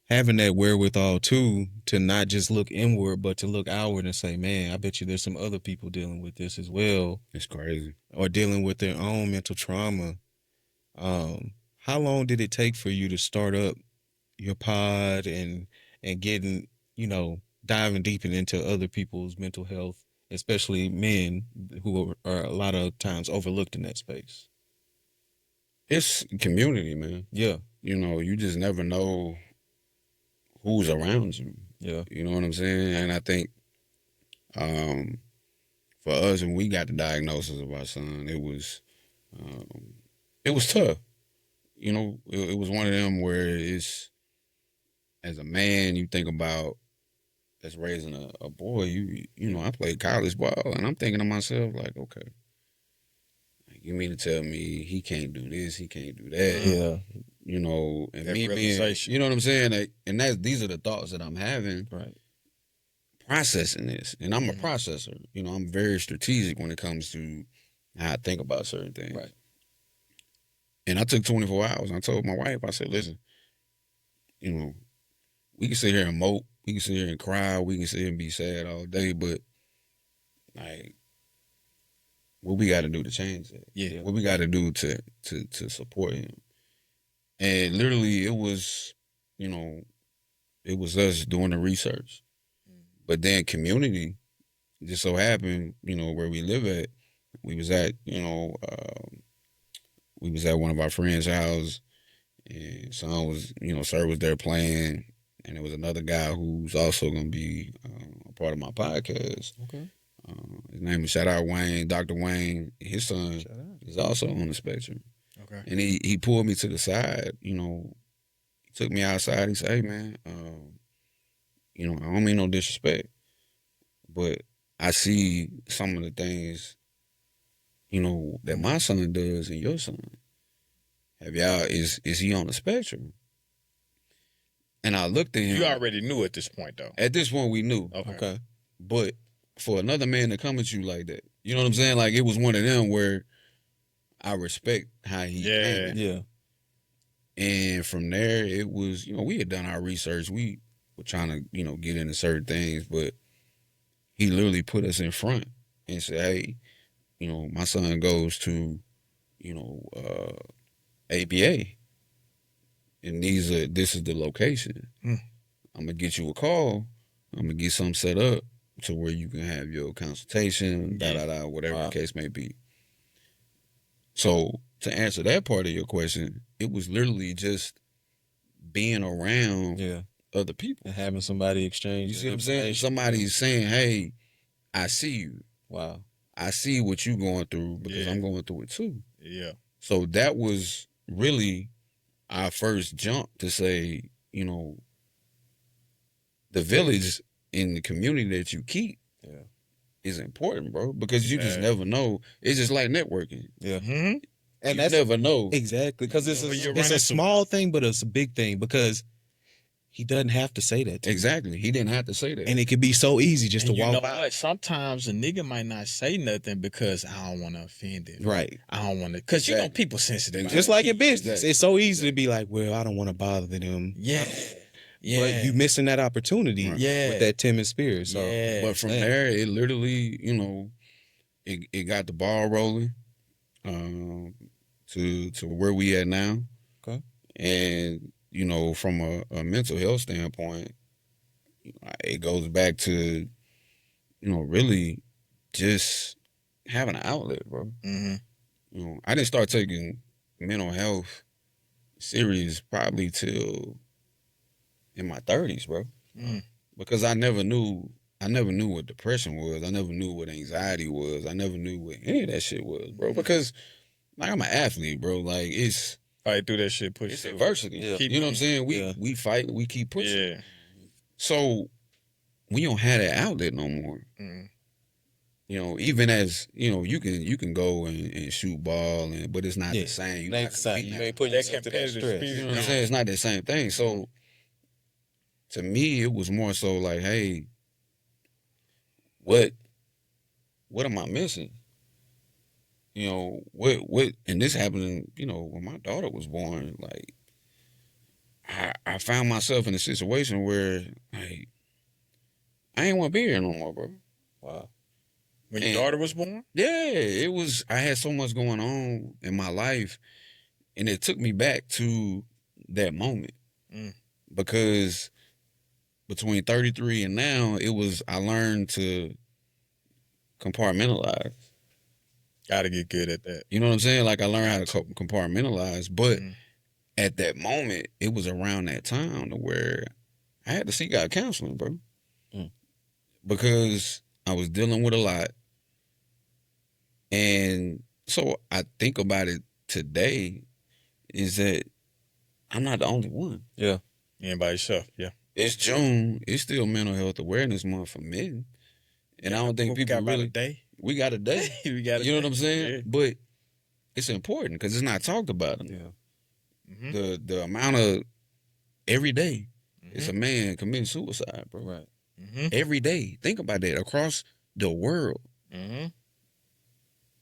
[SPEAKER 3] having that wherewithal too to not just look inward, but to look outward and say, "Man, I bet you there's some other people dealing with this as well."
[SPEAKER 2] It's crazy.
[SPEAKER 3] Or dealing with their own mental trauma. How long did it take for you to start up your pod and getting, diving deep into other people's mental health, especially men who are a lot of times overlooked in that space?
[SPEAKER 2] It's community, man.
[SPEAKER 3] Yeah.
[SPEAKER 2] You just never know who's around you.
[SPEAKER 3] Yeah.
[SPEAKER 2] You know what I'm saying? And I think for us, when we got the diagnosis of our son, it was tough. It was one of them where it's, as a man, you think about that's raising a boy. I played college ball, and I'm thinking to myself, like, okay, you mean to tell me he can't do this, he can't do that?
[SPEAKER 3] Yeah.
[SPEAKER 2] And
[SPEAKER 1] That
[SPEAKER 2] me being,
[SPEAKER 1] realization.
[SPEAKER 2] you know what I'm saying? Like, and these are the thoughts that I'm having.
[SPEAKER 3] Right.
[SPEAKER 2] Processing this, and I'm a processor. I'm very strategic when it comes to how I think about certain things.
[SPEAKER 3] Right.
[SPEAKER 2] And I took 24 hours. And I told my wife, I said, listen, we can sit here and mope, we can sit here and cry, we can sit here and be sad all day, but like, what we got to do to change that?
[SPEAKER 1] Yeah.
[SPEAKER 2] What we got to do to support him? And literally, it was us doing the research. But then community, just so happened, where we live at, we was at one of our friends' house, and son was, sir was there playing, and there was another guy who's also going to be a part of my podcast.
[SPEAKER 3] Okay.
[SPEAKER 2] His name is, shout out Wayne, Dr. Wayne. His son is also on the spectrum.
[SPEAKER 1] Okay.
[SPEAKER 2] And he pulled me to the side, he took me outside. He said, hey, man, I don't mean no disrespect, but I see some of the things, that my son does and your son. Have y'all, is he on the spectrum? And I looked at him.
[SPEAKER 1] You already knew at this point, though.
[SPEAKER 2] At this point, we knew.
[SPEAKER 1] Okay.
[SPEAKER 2] But for another man to come at you like that, you know what I'm saying? Like, it was one of them where I respect how he came.
[SPEAKER 3] Yeah.
[SPEAKER 2] And from there, it was, we had done our research. We were trying to, get into certain things, but he literally put us in front and said, hey, my son goes to, ABA. And this is the location. I'm gonna get you a call. I'm gonna get something set up to where you can have your consultation, whatever the case may be. So to answer that part of your question, it was literally just being around other people.
[SPEAKER 3] And having somebody exchange.
[SPEAKER 2] You see what I'm saying? Somebody's saying, hey, I see you.
[SPEAKER 3] Wow.
[SPEAKER 2] I see what you're going through because I'm going through it too.
[SPEAKER 1] Yeah.
[SPEAKER 2] So that was really our first jump to say, the village in the community that you keep is important, bro, because you just never know. It's just like networking.
[SPEAKER 3] Yeah.
[SPEAKER 1] Mm-hmm.
[SPEAKER 3] And
[SPEAKER 2] you never know.
[SPEAKER 3] Exactly. Because it's
[SPEAKER 1] You're
[SPEAKER 3] a
[SPEAKER 1] running
[SPEAKER 3] small thing, but it's a big thing because he doesn't have to say that to you.
[SPEAKER 2] Exactly. He didn't have to say that.
[SPEAKER 3] And it could be so easy just
[SPEAKER 1] And
[SPEAKER 3] to
[SPEAKER 1] you
[SPEAKER 3] walk
[SPEAKER 1] know
[SPEAKER 3] by.
[SPEAKER 1] what? Sometimes a nigga might not say nothing because I don't want to offend him.
[SPEAKER 3] Right.
[SPEAKER 1] I don't want to, because people sensitive.
[SPEAKER 3] Just like in business.
[SPEAKER 2] Exactly.
[SPEAKER 3] It's so easy to be like, well, I don't want to bother them.
[SPEAKER 1] Yeah. Yeah.
[SPEAKER 3] But you missing that opportunity with that timid spirit. So,
[SPEAKER 2] But from there, it literally, it got the ball rolling to where we at now.
[SPEAKER 3] Okay.
[SPEAKER 2] And, from a mental health standpoint, it goes back to, really just having an outlet, bro.
[SPEAKER 1] Mm-hmm.
[SPEAKER 2] I didn't start taking mental health serious probably till in my 30s, bro. Because I never knew what depression was. I never knew what anxiety was. I never knew what any of that shit was, bro. Because like I'm an athlete, bro. Like it's
[SPEAKER 1] Fight through that shit. Push
[SPEAKER 2] It's
[SPEAKER 1] through.
[SPEAKER 2] adversity.
[SPEAKER 3] Yeah.
[SPEAKER 2] You know what I'm saying?
[SPEAKER 3] Yeah.
[SPEAKER 2] We fight, we keep pushing.
[SPEAKER 1] Yeah.
[SPEAKER 2] So we don't have that outlet no more.
[SPEAKER 1] Mm.
[SPEAKER 2] You know, even as you can go and shoot ball, but it's not
[SPEAKER 3] Yeah.
[SPEAKER 2] the same. You
[SPEAKER 3] Next time you ain't putting
[SPEAKER 1] That
[SPEAKER 3] yourself to that
[SPEAKER 1] competitive
[SPEAKER 3] stress.
[SPEAKER 1] spirit.
[SPEAKER 2] You know what I'm saying? It's not the same thing. So to me, it was more so like, hey, what am I missing? You know, what and this happened, when my daughter was born, like I found myself in a situation where like I ain't want to be here no more, bro.
[SPEAKER 3] Wow.
[SPEAKER 1] When your
[SPEAKER 2] And-
[SPEAKER 1] daughter was born?
[SPEAKER 2] Yeah, it was. I had so much going on in my life, and it took me back to that moment
[SPEAKER 1] Mm.
[SPEAKER 2] because between 33 and now, I learned to compartmentalize.
[SPEAKER 1] Gotta get good at that.
[SPEAKER 2] You know what I'm saying? Like I learned how to compartmentalize, but
[SPEAKER 1] Mm.
[SPEAKER 2] at that moment, it was around that time to where I had to seek out counseling, bro, because I was dealing with a lot. And so I think about it today is that I'm not the only one.
[SPEAKER 3] Yeah.
[SPEAKER 1] You ain't by yourself. Yeah.
[SPEAKER 2] It's June. It's still Mental Health Awareness Month for men. And I don't think
[SPEAKER 1] What we
[SPEAKER 2] people
[SPEAKER 1] got about
[SPEAKER 2] really...
[SPEAKER 1] a day.
[SPEAKER 2] We got a day.
[SPEAKER 1] We got a
[SPEAKER 2] You know
[SPEAKER 1] day.
[SPEAKER 2] what I'm saying?
[SPEAKER 1] Yeah.
[SPEAKER 2] But it's important because it's not talked about.
[SPEAKER 3] Yeah.
[SPEAKER 1] Mhm.
[SPEAKER 2] The amount of... Every day, it's
[SPEAKER 1] Mhm.
[SPEAKER 2] a man committing suicide, bro.
[SPEAKER 3] Right.
[SPEAKER 1] Mhm.
[SPEAKER 2] Every day. Think about that. Across the world.
[SPEAKER 1] Mhm.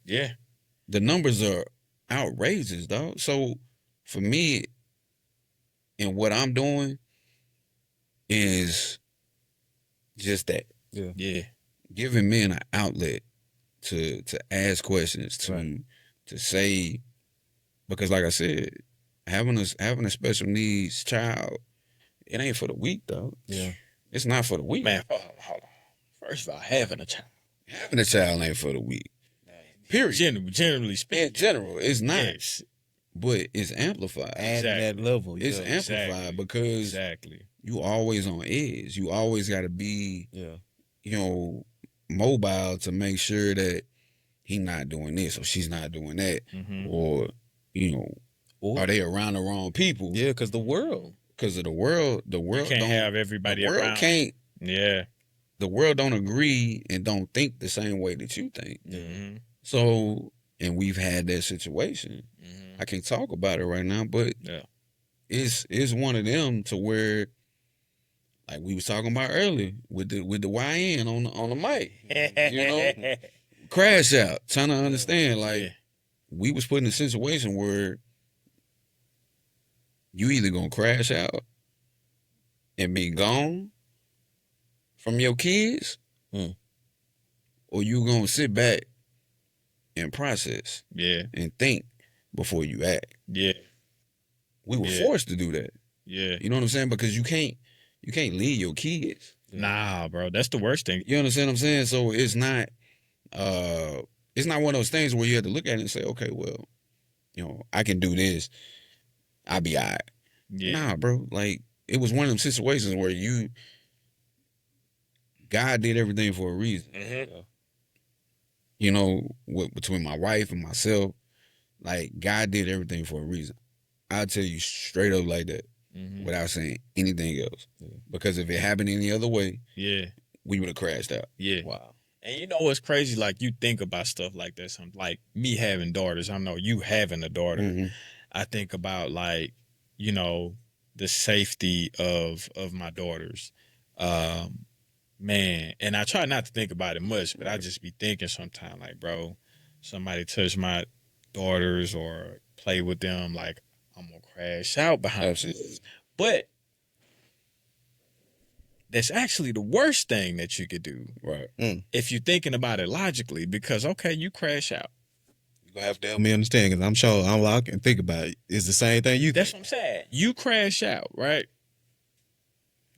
[SPEAKER 1] Yeah.
[SPEAKER 2] The numbers are outrageous, dog. So for me, and what I'm doing is just that.
[SPEAKER 1] Yeah.
[SPEAKER 2] Giving men an outlet to ask questions,
[SPEAKER 3] Right.
[SPEAKER 2] to say, because like I said, having a special needs child, it ain't for the weak, dog.
[SPEAKER 3] Yeah.
[SPEAKER 2] It's not for the weak.
[SPEAKER 1] Man, hold on. First of all, having a child.
[SPEAKER 2] Having a child ain't for the weak. Period.
[SPEAKER 1] Generally
[SPEAKER 2] In
[SPEAKER 1] speaking.
[SPEAKER 2] general, it's not.
[SPEAKER 1] Yes.
[SPEAKER 2] But it's amplified.
[SPEAKER 3] Adding that level.
[SPEAKER 2] It's
[SPEAKER 3] Yeah.
[SPEAKER 2] amplified
[SPEAKER 1] Exactly.
[SPEAKER 2] because
[SPEAKER 1] Exactly.
[SPEAKER 2] you always on edge. You always got to be,
[SPEAKER 3] Yeah.
[SPEAKER 2] mobile to make sure that he not doing this or she's not doing that,
[SPEAKER 1] Mhm.
[SPEAKER 2] or
[SPEAKER 3] Or-
[SPEAKER 2] are they around the wrong people?
[SPEAKER 3] Yeah, because the world.
[SPEAKER 2] Because of the world
[SPEAKER 1] You can't
[SPEAKER 2] don't
[SPEAKER 1] have everybody
[SPEAKER 2] the world
[SPEAKER 1] around.
[SPEAKER 2] can't.
[SPEAKER 1] Yeah.
[SPEAKER 2] The world don't agree and don't think the same way that you think.
[SPEAKER 1] Mhm.
[SPEAKER 2] So, and we've had that situation.
[SPEAKER 1] Mhm.
[SPEAKER 2] I can't talk about it right now, but
[SPEAKER 1] Yeah.
[SPEAKER 2] it's one of them to where, like we was talking about earlier with the YN on the mic, crash out, trying to understand. Like
[SPEAKER 1] Yeah.
[SPEAKER 2] we was put in a situation where you either gonna crash out and be gone from your kids, or you gonna sit back and process
[SPEAKER 1] Yeah.
[SPEAKER 2] and think before you act.
[SPEAKER 1] Yeah.
[SPEAKER 2] We were
[SPEAKER 1] Yeah.
[SPEAKER 2] forced to do that.
[SPEAKER 1] Yeah.
[SPEAKER 2] You know what I'm saying? Because you can't leave your kids.
[SPEAKER 1] Nah, bro. That's the worst thing.
[SPEAKER 2] You understand what I'm saying? So it's not one of those things where you have to look at it and say, okay, well, I can do this. I'll be all right.
[SPEAKER 1] Yeah.
[SPEAKER 2] Nah, bro. Like it was one of them situations where God did everything for a reason.
[SPEAKER 1] Mhm.
[SPEAKER 2] Between my wife and myself, like God did everything for a reason. I'll tell you straight up like that,
[SPEAKER 1] Mhm.
[SPEAKER 2] without saying anything else. Because if it happened any other way,
[SPEAKER 1] Yeah.
[SPEAKER 2] we would have crashed out.
[SPEAKER 1] Yeah.
[SPEAKER 3] Wow.
[SPEAKER 1] And you know what's crazy? Like you think about stuff like this. Like me having daughters. I know you having a daughter.
[SPEAKER 2] Mhm.
[SPEAKER 1] I think about like, the safety of my daughters. Man, and I try not to think about it much, but I just be thinking sometimes, like, bro, somebody touch my daughters or play with them, like I'm gonna crash out behind this. But that's actually the worst thing that you could do.
[SPEAKER 2] Right.
[SPEAKER 1] If you're thinking about it logically, because okay, you crash out.
[SPEAKER 3] You're going to have to help me understand because I'm sure I can think about it. It's the same thing you
[SPEAKER 1] That's
[SPEAKER 3] think.
[SPEAKER 1] what I'm saying. You crash out, right?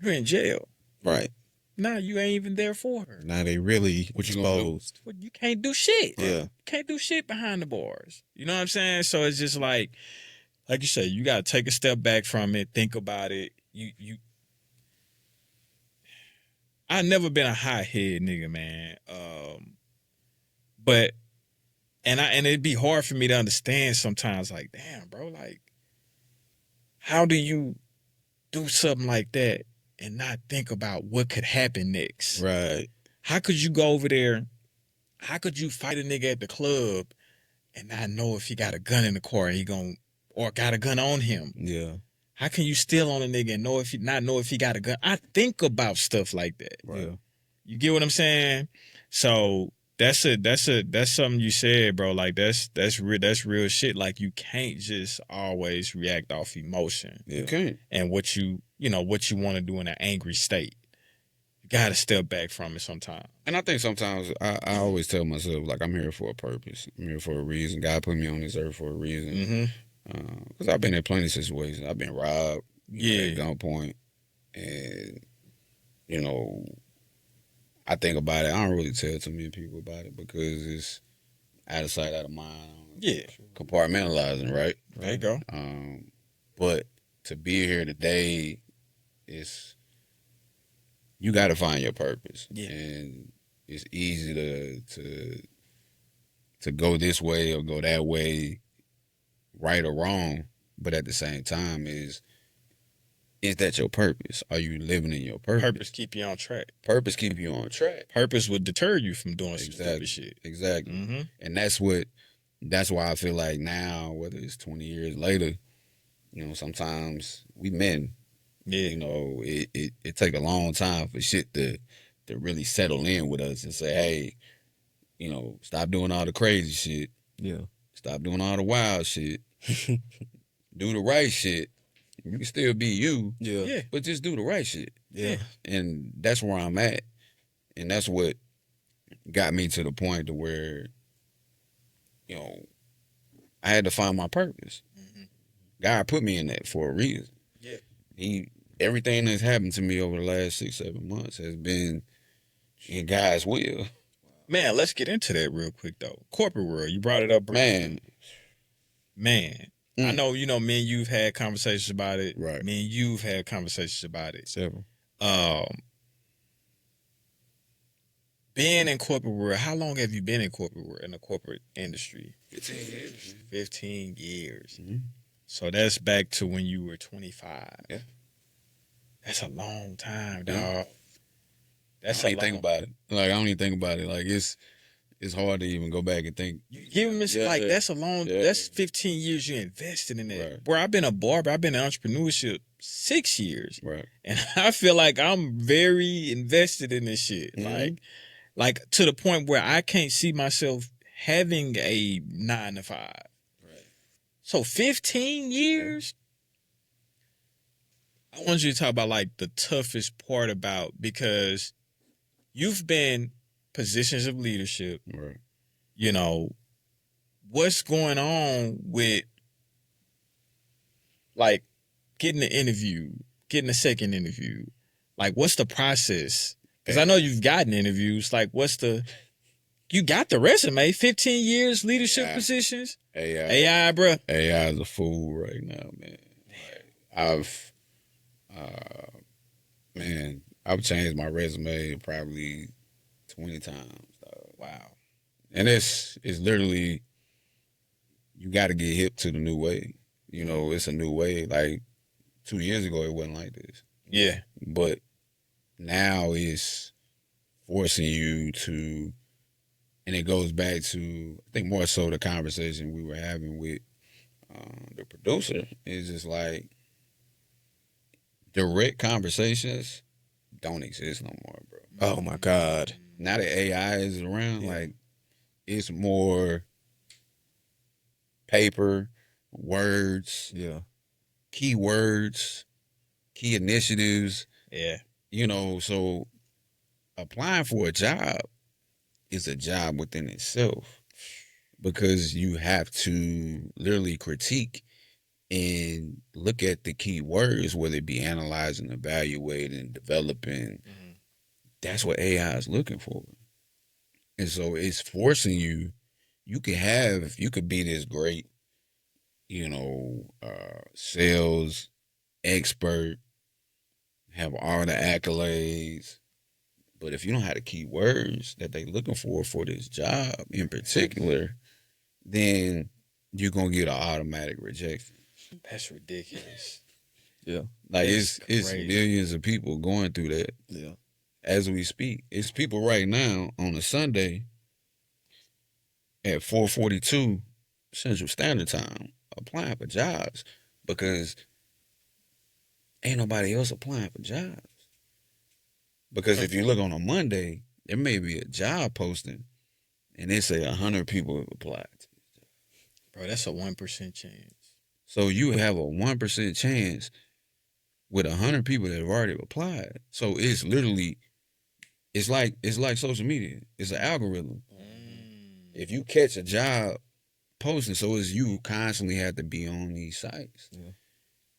[SPEAKER 1] You're in jail.
[SPEAKER 3] Right.
[SPEAKER 1] Now you ain't even there for her.
[SPEAKER 3] Now they really
[SPEAKER 2] What you gonna do?
[SPEAKER 3] exposed.
[SPEAKER 1] Well, you can't do shit.
[SPEAKER 3] Yeah.
[SPEAKER 1] You can't do shit behind the bars. You know what I'm saying? So it's just like you said, you gotta take a step back from it, think about it. I never been a hot head nigga, man. But and it'd be hard for me to understand sometimes, like, damn, bro, like, how do you do something like that and not think about what could happen next?
[SPEAKER 2] Right.
[SPEAKER 1] How could you go over there? How could you fight a nigga at the club and not know if he got a gun in the car and or got a gun on him?
[SPEAKER 3] Yeah.
[SPEAKER 1] How can you steal on a nigga and not know if he got a gun? I think about stuff like that.
[SPEAKER 3] Right. Yeah.
[SPEAKER 1] You get what I'm saying? So that's something you said, bro. Like that's real shit. Like you can't just always react off emotion.
[SPEAKER 2] You can't.
[SPEAKER 1] And what you want to do in an angry state. You gotta step back from it sometimes.
[SPEAKER 2] And I think sometimes I always tell myself, like, I'm here for a purpose. I'm here for a reason. God put me on this earth for a reason.
[SPEAKER 1] Mm-hmm.
[SPEAKER 2] Because I've been in plenty of situations. I've been robbed,
[SPEAKER 1] Yeah,
[SPEAKER 2] at gunpoint, and I think about it. I don't really tell too many people about it because it's out of sight, out of mind.
[SPEAKER 1] Yeah,
[SPEAKER 2] Compartmentalizing, right?
[SPEAKER 1] there you go.
[SPEAKER 2] But to be here today, you got to find your purpose.
[SPEAKER 1] Yeah,
[SPEAKER 2] and it's easy to go this way or go that way, right or wrong, but at the same time, is that your purpose? Are you living in your purpose?
[SPEAKER 1] Purpose keep you on track.
[SPEAKER 2] Purpose keep you on track.
[SPEAKER 1] Purpose would deter you from doing some stupid shit.
[SPEAKER 2] Exactly.
[SPEAKER 1] Mm-hmm.
[SPEAKER 2] And that's why I feel like now, whether it's 20 years later, sometimes we men, it take a long time for shit to really settle in with us and say, hey, stop doing all the crazy shit.
[SPEAKER 3] Yeah.
[SPEAKER 2] Stop doing all the wild shit. Do the right shit. You can still be you.
[SPEAKER 3] Yeah.
[SPEAKER 2] But just do the right shit.
[SPEAKER 3] Yeah.
[SPEAKER 2] And that's where I'm at. And that's what got me to the point to where, I had to find my purpose. Mm-hmm. God put me in that for a reason. Yeah. Everything that's happened to me over the last 6-7 months has been in God's will.
[SPEAKER 1] Man, let's get into that real quick though. Corporate world, you brought it up.
[SPEAKER 2] Man.
[SPEAKER 1] I know, me and you've had conversations about it.
[SPEAKER 2] Right.
[SPEAKER 1] Me and you've had conversations about it.
[SPEAKER 3] Several.
[SPEAKER 1] Being in corporate world, how long have you been in corporate world, in the corporate industry?
[SPEAKER 2] 15 years.
[SPEAKER 1] 15 years.
[SPEAKER 2] Mm-hmm.
[SPEAKER 1] So that's back to when you were 25.
[SPEAKER 2] Yeah.
[SPEAKER 1] That's a long time, dog.
[SPEAKER 2] I don't even think about it. Like, I don't even think about it. Like, it's hard to even go back and think.
[SPEAKER 1] You give me that's a long. That's 15 years you invested in that.
[SPEAKER 2] Right.
[SPEAKER 1] Where I've been a barber, I've been in entrepreneurship 6 years,
[SPEAKER 2] right? And
[SPEAKER 1] I feel like I'm very invested in this shit.
[SPEAKER 2] Mm-hmm.
[SPEAKER 1] Like to the point where I can't see myself having a 9-to-5. Right. So 15 years. I want you to talk about like the toughest part about, because you've been positions of leadership,
[SPEAKER 2] right?
[SPEAKER 1] What's going on with like getting an interview, getting a second interview? Like, what's the process? Because I know you've gotten interviews. Like, you got the resume, 15 years leadership positions. AI, bro.
[SPEAKER 2] AI is a fool right now, man. I've changed my resume probably 20 times.
[SPEAKER 1] Wow.
[SPEAKER 2] And it's literally, you got to get hip to the new way. It's a new way. Like 2 years ago, it wasn't like this.
[SPEAKER 1] Yeah.
[SPEAKER 2] But now it's forcing you to, and it goes back to, I think more so the conversation we were having with the producer, is just like, direct conversations don't exist no more, bro.
[SPEAKER 3] Oh my God.
[SPEAKER 2] Now that AI is around, like, it's more paper, words, keywords, key initiatives.
[SPEAKER 1] Yeah.
[SPEAKER 2] So applying for a job is a job within itself, because you have to literally critique and look at the key words, whether it be analyzing, evaluating, developing. Mm-hmm. That's what AI is looking for. And so it's forcing you. You could be this great, sales expert, have all the accolades, but if you don't have the key words that they're looking for this job in particular, then you're going to get an automatic rejection.
[SPEAKER 1] That's ridiculous.
[SPEAKER 3] Yeah.
[SPEAKER 2] Like
[SPEAKER 1] That's
[SPEAKER 2] it's
[SPEAKER 1] crazy.
[SPEAKER 2] millions of people going through that
[SPEAKER 3] Yeah.
[SPEAKER 2] as we speak. It's people right now on a Sunday at 4:42 Central Standard Time applying for jobs because ain't nobody else applying for jobs. Because if you look on a Monday, there may be a job posting and they say 100 people have applied.
[SPEAKER 1] Bro, that's a 1% chance.
[SPEAKER 2] So you have a 1% chance with 100 people that have already applied. So it's literally, it's like social media. It's an algorithm. If you catch a job posting, so it's you constantly have to be on these sites.
[SPEAKER 3] Yeah.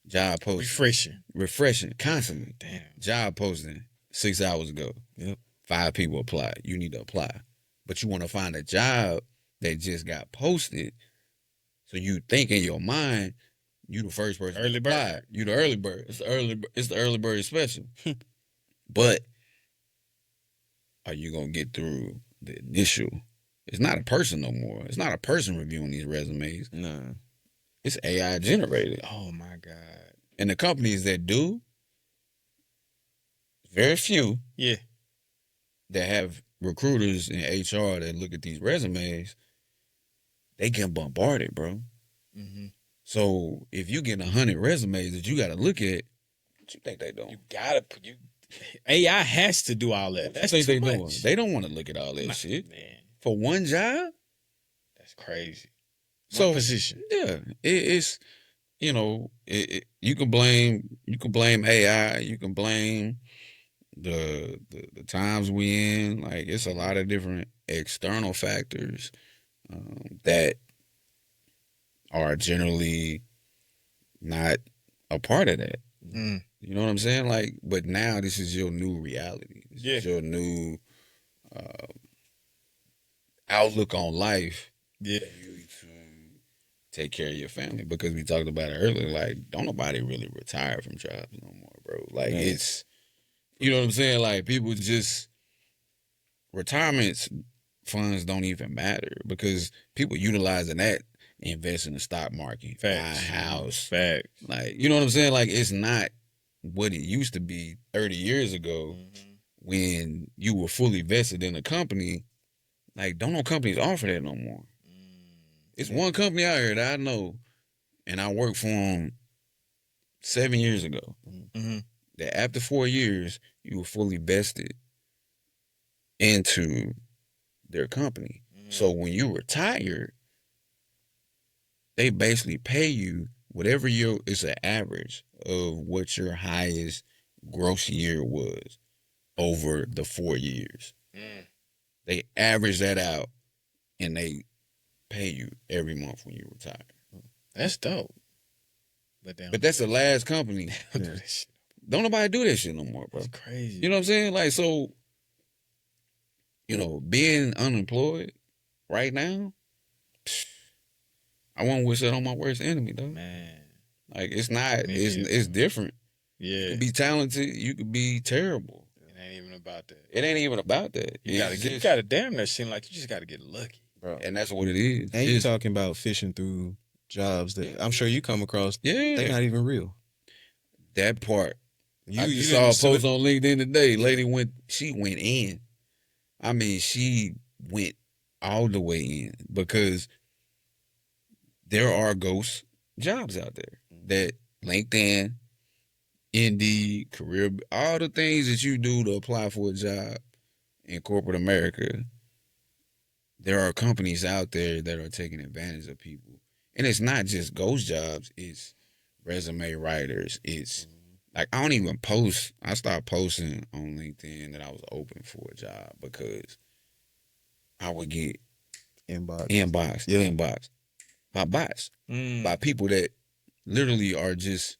[SPEAKER 2] Job posting. Refreshing, constantly.
[SPEAKER 1] Damn.
[SPEAKER 2] Job posting 6 hours ago.
[SPEAKER 3] Yep.
[SPEAKER 2] 5 people applied. You need to apply. But you want to find a job that just got posted. So you think in your mind, you the first person
[SPEAKER 1] Early
[SPEAKER 2] to
[SPEAKER 1] bird.
[SPEAKER 2] apply. You the early bird. It's the early bird special. But are you gonna get through the initial? It's not a person no more. It's not a person reviewing these resumes.
[SPEAKER 3] Nah.
[SPEAKER 2] It's AI generated.
[SPEAKER 1] Oh my God.
[SPEAKER 2] And the companies that do, very few
[SPEAKER 1] Yeah.
[SPEAKER 2] that have recruiters and HR that look at these resumes, they get bombarded, bro.
[SPEAKER 1] Mm-hmm.
[SPEAKER 2] So if you get 100 resumes that you got to look at, what you think they doing?
[SPEAKER 1] You gotta put you. AI has to do all that.
[SPEAKER 2] What
[SPEAKER 1] That's
[SPEAKER 2] you think
[SPEAKER 1] too
[SPEAKER 2] they doing?
[SPEAKER 1] much.
[SPEAKER 2] They don't want to look at all that
[SPEAKER 1] Nah,
[SPEAKER 2] shit
[SPEAKER 1] man.
[SPEAKER 2] for one job.
[SPEAKER 1] That's crazy.
[SPEAKER 2] So
[SPEAKER 1] One position.
[SPEAKER 2] yeah, it's you know you can blame AI, you can blame the times we in. Like it's a lot of different external factors that are generally not a part of that.
[SPEAKER 1] Mm.
[SPEAKER 2] You know what I'm saying? Like, but now this is your new reality. This is
[SPEAKER 1] Yeah.
[SPEAKER 2] your new outlook on life.
[SPEAKER 1] Yeah.
[SPEAKER 2] You to take care of your family because we talked about it earlier. Like, don't nobody really retire from jobs no more, bro. Like,
[SPEAKER 3] Man.
[SPEAKER 2] it's, you know what I'm saying? Like, people just, retirement funds don't even matter because people utilizing that, invest in the stock market, buy a
[SPEAKER 1] Facts.
[SPEAKER 2] house.
[SPEAKER 1] Facts.
[SPEAKER 2] Like, you know what I'm saying? Like, it's not what it used to be 30 years ago when you were fully vested in a company. Like, don't no companies offer that no more. It's one company out here that I know, and I worked for them 7 years ago,
[SPEAKER 1] Mm-hmm.
[SPEAKER 2] that after 4 years, you were fully vested into their company. So when you retire, they basically pay you whatever it's an average of what your highest gross year was over the 4 years. They average that out and they pay you every month when you retire.
[SPEAKER 1] That's dope. But
[SPEAKER 2] that's the last company.
[SPEAKER 1] don't do that shit.
[SPEAKER 2] Don't nobody do that shit no more, bro.
[SPEAKER 1] That's crazy.
[SPEAKER 2] You know what I'm saying? Like, so, you know, being unemployed right now, I won't wish that on my worst enemy, though.
[SPEAKER 1] Man.
[SPEAKER 2] Like, it's not,
[SPEAKER 1] Me
[SPEAKER 2] it's
[SPEAKER 1] neither.
[SPEAKER 2] it's different.
[SPEAKER 1] Yeah.
[SPEAKER 2] You could be talented, you could be terrible.
[SPEAKER 1] It ain't even about that.
[SPEAKER 2] It ain't even about that.
[SPEAKER 1] You
[SPEAKER 2] It's
[SPEAKER 1] gotta damn that seem like you just gotta get lucky.
[SPEAKER 3] Bro.
[SPEAKER 2] and that's what it is.
[SPEAKER 3] And you
[SPEAKER 2] It's-
[SPEAKER 3] talking about fishing through jobs that I'm sure you come across.
[SPEAKER 2] yeah,
[SPEAKER 3] They're not even real.
[SPEAKER 2] that part.
[SPEAKER 3] You,
[SPEAKER 2] I
[SPEAKER 3] you
[SPEAKER 2] just
[SPEAKER 3] didn't
[SPEAKER 2] saw a post
[SPEAKER 3] submit-
[SPEAKER 2] on LinkedIn today. Lady went in. I mean, she went all the way in because there are ghost jobs out there that LinkedIn, Indeed, Career, all the things that you do to apply for a job in corporate America. There are companies out there that are taking advantage of people. And it's not just ghost jobs, it's resume writers. It's like, I don't even post. I stopped posting on LinkedIn that I was open for a job because I would get inbox by bots, by people that literally are just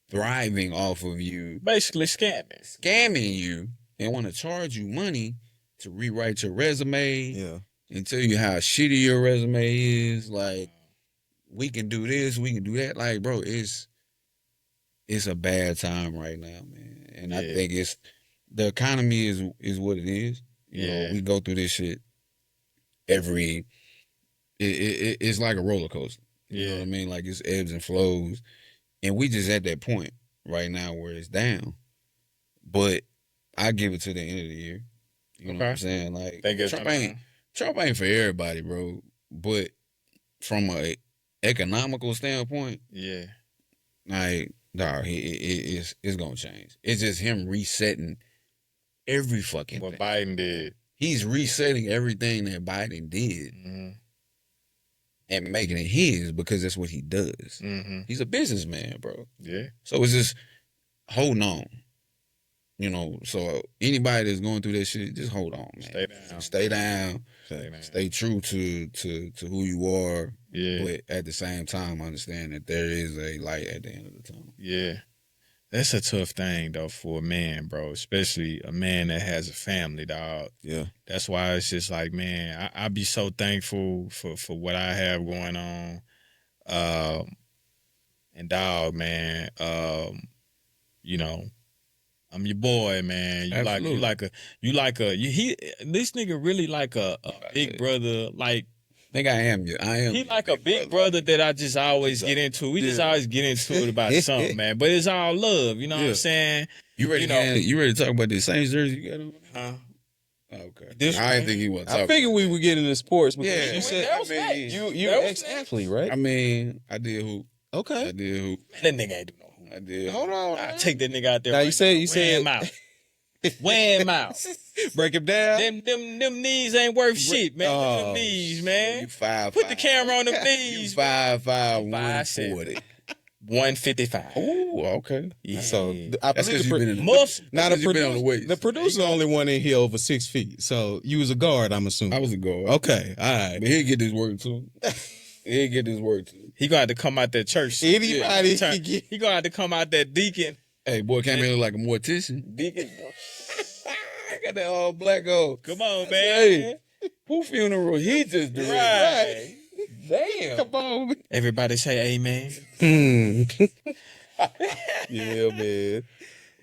[SPEAKER 2] thriving off of you,
[SPEAKER 1] Basically scamming
[SPEAKER 2] you, and want to charge you money to rewrite your resume
[SPEAKER 3] Yeah.
[SPEAKER 2] and tell you how shitty your resume is. Like, we can do this, we can do that. Like, bro, it's a bad time right now, man. And I think the economy is what it is. You know, we go through this shit it's like a roller coaster. You know what I mean? Like, it's ebbs and flows. And we just at that point right now where it's down. But I give it to the end of the year. You know what I'm saying? Like Trump ain't for everybody, bro. But from a economical standpoint,
[SPEAKER 1] yeah,
[SPEAKER 2] like, dog, it's gonna change. It's just him resetting every fucking
[SPEAKER 1] what
[SPEAKER 2] thing.
[SPEAKER 1] Biden did.
[SPEAKER 2] He's resetting everything that Biden did and making it his because that's what he does. He's a businessman, bro.
[SPEAKER 1] Yeah.
[SPEAKER 2] So it's just holding on. You know, so anybody that's going through that shit, just hold on, man. Stay down. Stay true to who you are.
[SPEAKER 1] Yeah.
[SPEAKER 2] But at the same time, understand that there is a light at the end of the tunnel.
[SPEAKER 1] Yeah. That's a tough thing, though, for a man, bro, especially a man that has a family, dog.
[SPEAKER 3] Yeah.
[SPEAKER 1] That's why it's just like, man, I be so thankful for what I have going on. And, dog, man, you know, I'm your boy, man. This nigga really like a big brother, like.
[SPEAKER 2] I think I am.
[SPEAKER 1] He like a big brother that I just always get into. We just always get into it about something, man. But it's all love, you know what I'm saying?
[SPEAKER 2] You ready to talk about the Saints jersey you got on?
[SPEAKER 1] Huh?
[SPEAKER 2] Okay. I didn't think he was.
[SPEAKER 3] I figured we would get into sports because
[SPEAKER 2] Yeah.
[SPEAKER 3] you said you're
[SPEAKER 1] That was
[SPEAKER 3] ex-athlete, right?
[SPEAKER 2] I mean, I did hoop.
[SPEAKER 3] Okay.
[SPEAKER 2] I did hoop.
[SPEAKER 1] That nigga ain't do no hoop.
[SPEAKER 2] I did.
[SPEAKER 3] Hold on.
[SPEAKER 1] I take that nigga out there.
[SPEAKER 3] Now you said
[SPEAKER 1] wear him out. Wear him out.
[SPEAKER 3] break him down.
[SPEAKER 1] Them knees ain't worth shit, man. Look at them knees, man.
[SPEAKER 2] You 5'5".
[SPEAKER 1] Put the camera on them knees.
[SPEAKER 2] 5'5",
[SPEAKER 1] 5'7".
[SPEAKER 2] 140.
[SPEAKER 1] 155.
[SPEAKER 2] Oh, okay.
[SPEAKER 1] Yeah.
[SPEAKER 3] So I
[SPEAKER 2] That's
[SPEAKER 3] believe
[SPEAKER 2] because you've been in
[SPEAKER 1] Muff.
[SPEAKER 3] now
[SPEAKER 2] the been on the weight.
[SPEAKER 3] the producer only one in here over 6 feet. So you was a guard, I'm assuming.
[SPEAKER 2] I was a guard.
[SPEAKER 3] Okay, all right.
[SPEAKER 2] But he'll get this work too. He'll get this work too.
[SPEAKER 1] He gonna have to come out that church.
[SPEAKER 3] Anybody can get.
[SPEAKER 1] He gonna have to come out that deacon.
[SPEAKER 2] Hey, boy, came in like a mortician.
[SPEAKER 1] Deacon.
[SPEAKER 2] I got that all black on.
[SPEAKER 1] Come on, man.
[SPEAKER 2] Hey, who funeral he just did?
[SPEAKER 1] Right.
[SPEAKER 2] Damn.
[SPEAKER 3] Come on.
[SPEAKER 1] Everybody say amen.
[SPEAKER 2] Yeah, man.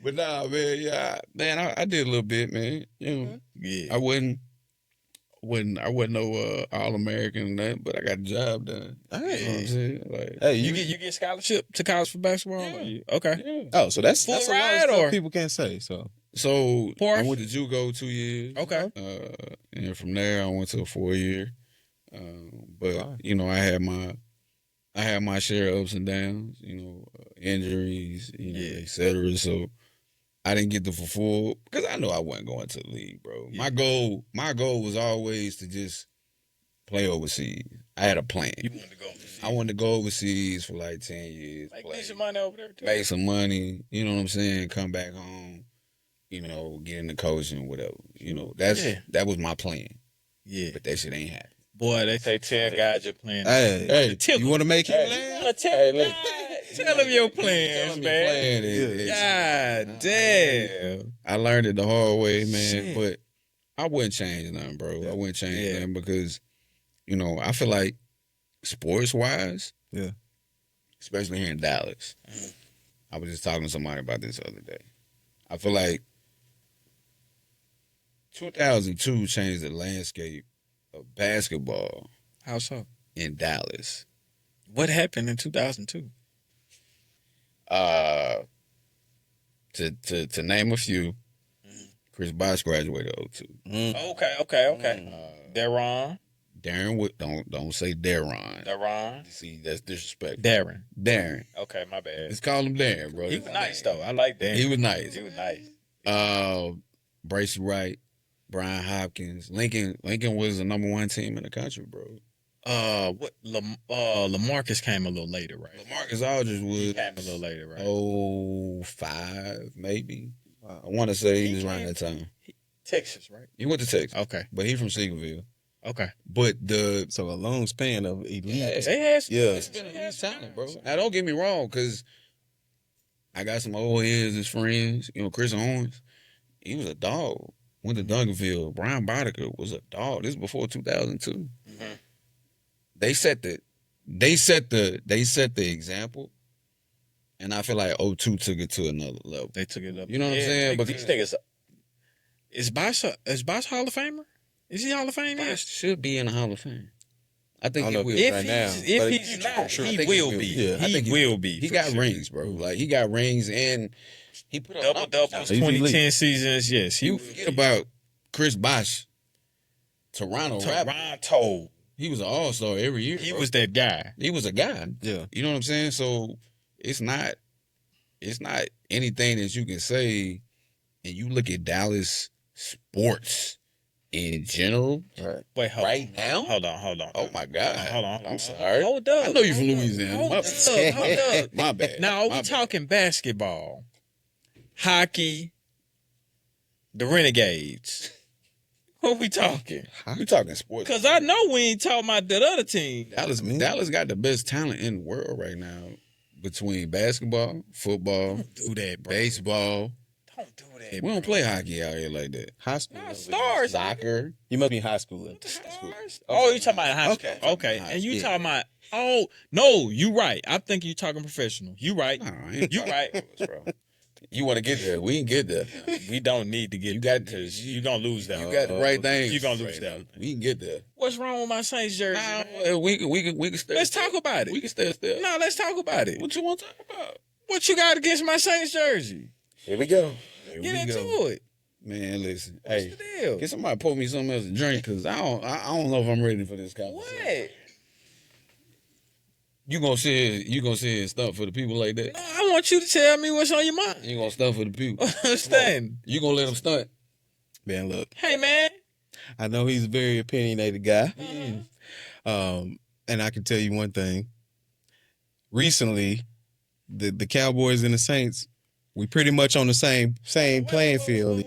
[SPEAKER 2] But nah, man, yeah, man, I did a little bit, man. You know,
[SPEAKER 1] Yeah.
[SPEAKER 2] I wasn't no All-American or nothing, but I got the job done. You know what I'm saying? Like,
[SPEAKER 3] Hey,
[SPEAKER 1] You get scholarship to college for basketball?
[SPEAKER 2] Yeah.
[SPEAKER 1] Okay.
[SPEAKER 2] yeah.
[SPEAKER 3] Oh, so that's
[SPEAKER 1] Full
[SPEAKER 3] a lot of
[SPEAKER 1] ride
[SPEAKER 3] stuff
[SPEAKER 1] or-
[SPEAKER 3] people can't say. So
[SPEAKER 2] So
[SPEAKER 1] Porsche?
[SPEAKER 2] I went to JUCO 2 years.
[SPEAKER 1] Okay.
[SPEAKER 2] And from there I went to a 4-year. But
[SPEAKER 3] Wow.
[SPEAKER 2] you know, I had my share of ups and downs. You know, injuries, et cetera. So I didn't get the full because I know I wasn't going to the league, bro.
[SPEAKER 1] Yeah.
[SPEAKER 2] My goal was always to just play overseas. I had a plan.
[SPEAKER 1] You wanted to go.
[SPEAKER 2] I wanted to go overseas for like 10 years.
[SPEAKER 1] Like
[SPEAKER 2] play,
[SPEAKER 1] decent money over there too.
[SPEAKER 2] make some money, you know what I'm saying? Come back home, you know, get into coaching, whatever. You know, that was my plan.
[SPEAKER 1] Yeah.
[SPEAKER 2] But that shit ain't happening.
[SPEAKER 1] Boy, they say tell God your plans.
[SPEAKER 3] hey,
[SPEAKER 1] Tell
[SPEAKER 3] you want to make him laugh?
[SPEAKER 1] Tell him your plans, man. God damn.
[SPEAKER 2] I learned it the hard way, man.
[SPEAKER 1] Shit.
[SPEAKER 2] But I wouldn't change nothing, bro. I wouldn't change nothing because, you know, I feel like sports-wise, especially here in Dallas, I was just talking to somebody about this the other day. I feel like 2002 changed the landscape of basketball
[SPEAKER 1] How so?
[SPEAKER 2] in Dallas.
[SPEAKER 1] What happened in 2002?
[SPEAKER 2] To name a few, Chris Bosh graduated 02.
[SPEAKER 1] Okay. Deron.
[SPEAKER 2] Darren Wood, don't say Darren.
[SPEAKER 1] Deron.
[SPEAKER 2] See, that's disrespectful.
[SPEAKER 1] Darren.
[SPEAKER 2] Okay,
[SPEAKER 1] my bad.
[SPEAKER 2] let's call him Darren, bro.
[SPEAKER 1] He was nice though. I like Darren.
[SPEAKER 2] He was nice.
[SPEAKER 1] He was nice.
[SPEAKER 2] Bracy Wright, Brian Hopkins, Lincoln was the #1 team in the country, bro.
[SPEAKER 1] LaMarcus came a little later, right?
[SPEAKER 2] LaMarcus Aldridge
[SPEAKER 1] He
[SPEAKER 2] was
[SPEAKER 1] came a little later, right?
[SPEAKER 2] 05, maybe. I want to say he was around that time.
[SPEAKER 1] Texas, right?
[SPEAKER 2] He went to Texas,
[SPEAKER 1] Okay.
[SPEAKER 2] but he from Seagoville.
[SPEAKER 1] Okay.
[SPEAKER 2] But the
[SPEAKER 3] So a long span of elite.
[SPEAKER 1] They had some,
[SPEAKER 2] it's been a long time, bro. Now don't get me wrong, because I got some old heads as friends. You know, Chris Owens, he was a dog. Went to Duncanville. Brian Boddicker was a dog. This is before 2002.
[SPEAKER 1] Mm-hmm.
[SPEAKER 2] They set the example, and I feel like 02 took it to another level.
[SPEAKER 1] They took it up.
[SPEAKER 2] You know what I'm saying?
[SPEAKER 1] But
[SPEAKER 2] Because-
[SPEAKER 1] these niggas, is Bosh Hall of Famer? Is he Hall of Fame?
[SPEAKER 2] Bosh
[SPEAKER 1] Yes.
[SPEAKER 2] should be in the Hall of Fame. I think
[SPEAKER 3] I
[SPEAKER 2] he
[SPEAKER 3] don't know
[SPEAKER 2] will.
[SPEAKER 3] if
[SPEAKER 1] If
[SPEAKER 3] right now,
[SPEAKER 1] he's,
[SPEAKER 3] but
[SPEAKER 1] if he's not,
[SPEAKER 3] sure. I
[SPEAKER 1] he
[SPEAKER 3] think
[SPEAKER 1] will
[SPEAKER 3] he
[SPEAKER 1] be.
[SPEAKER 3] will. Yeah.
[SPEAKER 1] He will be.
[SPEAKER 2] He
[SPEAKER 1] for
[SPEAKER 2] got
[SPEAKER 1] sure.
[SPEAKER 2] rings, bro. Like he got rings and he put up
[SPEAKER 1] Double
[SPEAKER 2] numbers.
[SPEAKER 1] doubles,
[SPEAKER 3] He's elite.
[SPEAKER 1] 2010 seasons. Yes, he
[SPEAKER 2] You
[SPEAKER 1] was.
[SPEAKER 2] forget about Chris Bosh, Toronto rapper.
[SPEAKER 1] Toronto.
[SPEAKER 2] He was an all-star every year.
[SPEAKER 1] He
[SPEAKER 2] bro.
[SPEAKER 1] was that guy.
[SPEAKER 2] He was a guy.
[SPEAKER 3] Yeah.
[SPEAKER 2] You know what I'm saying? So it's not anything that you can say. And you look at Dallas sports in general.
[SPEAKER 3] Right.
[SPEAKER 1] Wait, hold
[SPEAKER 2] Right
[SPEAKER 1] on.
[SPEAKER 2] now?
[SPEAKER 1] Hold on.
[SPEAKER 2] Oh my God!
[SPEAKER 1] Hold on.
[SPEAKER 2] I'm sorry.
[SPEAKER 1] Hold up.
[SPEAKER 2] I know you from
[SPEAKER 1] Hold up.
[SPEAKER 2] Louisiana.
[SPEAKER 1] Hold
[SPEAKER 2] My
[SPEAKER 1] up.
[SPEAKER 2] bad.
[SPEAKER 1] Hold up.
[SPEAKER 2] My bad.
[SPEAKER 1] Now, are
[SPEAKER 2] My
[SPEAKER 1] we
[SPEAKER 2] bad.
[SPEAKER 1] talking basketball, hockey, the Renegades? What we talking?
[SPEAKER 2] We talking sports.
[SPEAKER 1] Because I know we ain't talking about that other team.
[SPEAKER 2] Dallas got the best talent in the world right now between basketball, football,
[SPEAKER 1] Don't do that, bro.
[SPEAKER 2] baseball.
[SPEAKER 1] Don't do that.
[SPEAKER 2] We don't play hockey out here like that.
[SPEAKER 3] High school.
[SPEAKER 1] Not
[SPEAKER 3] level.
[SPEAKER 1] stars.
[SPEAKER 2] Soccer.
[SPEAKER 3] You must be high school level.
[SPEAKER 1] Stars? Oh, you talking about high school? Okay. And you talking about? Oh no, you right. I think you talking professional. You right.
[SPEAKER 2] Nah, I ain't
[SPEAKER 1] You right.
[SPEAKER 2] bro. You want to get there? We can get there.
[SPEAKER 1] We don't need to get.
[SPEAKER 2] You got
[SPEAKER 1] because you gonna lose that.
[SPEAKER 2] You got the right thing.
[SPEAKER 1] You gonna lose that.
[SPEAKER 2] We can get there.
[SPEAKER 1] What's wrong with my Saints jersey?
[SPEAKER 2] Nah, we can stay.
[SPEAKER 1] Let's talk about it.
[SPEAKER 2] We can stay still.
[SPEAKER 1] No, let's talk about it.
[SPEAKER 2] What you want to talk about?
[SPEAKER 1] What you got against my Saints jersey?
[SPEAKER 2] Here we go.
[SPEAKER 1] Get into it.
[SPEAKER 2] Man, listen.
[SPEAKER 1] What's
[SPEAKER 2] Hey,
[SPEAKER 1] the deal?
[SPEAKER 2] can somebody pour me something else to drink? Cause I don't know if I'm ready for this conversation.
[SPEAKER 1] What?
[SPEAKER 2] You gonna sit and stuff for the people like that?
[SPEAKER 1] No, I want you to tell me what's on your mind.
[SPEAKER 2] You gonna stuff for the people?
[SPEAKER 1] Understand?
[SPEAKER 2] You gonna let them stunt?
[SPEAKER 3] Man, look,
[SPEAKER 1] Hey, man.
[SPEAKER 3] I know he's a very opinionated guy. And I can tell you one thing. Recently, the Cowboys and the Saints, we pretty much on the same playing field.
[SPEAKER 1] Wait.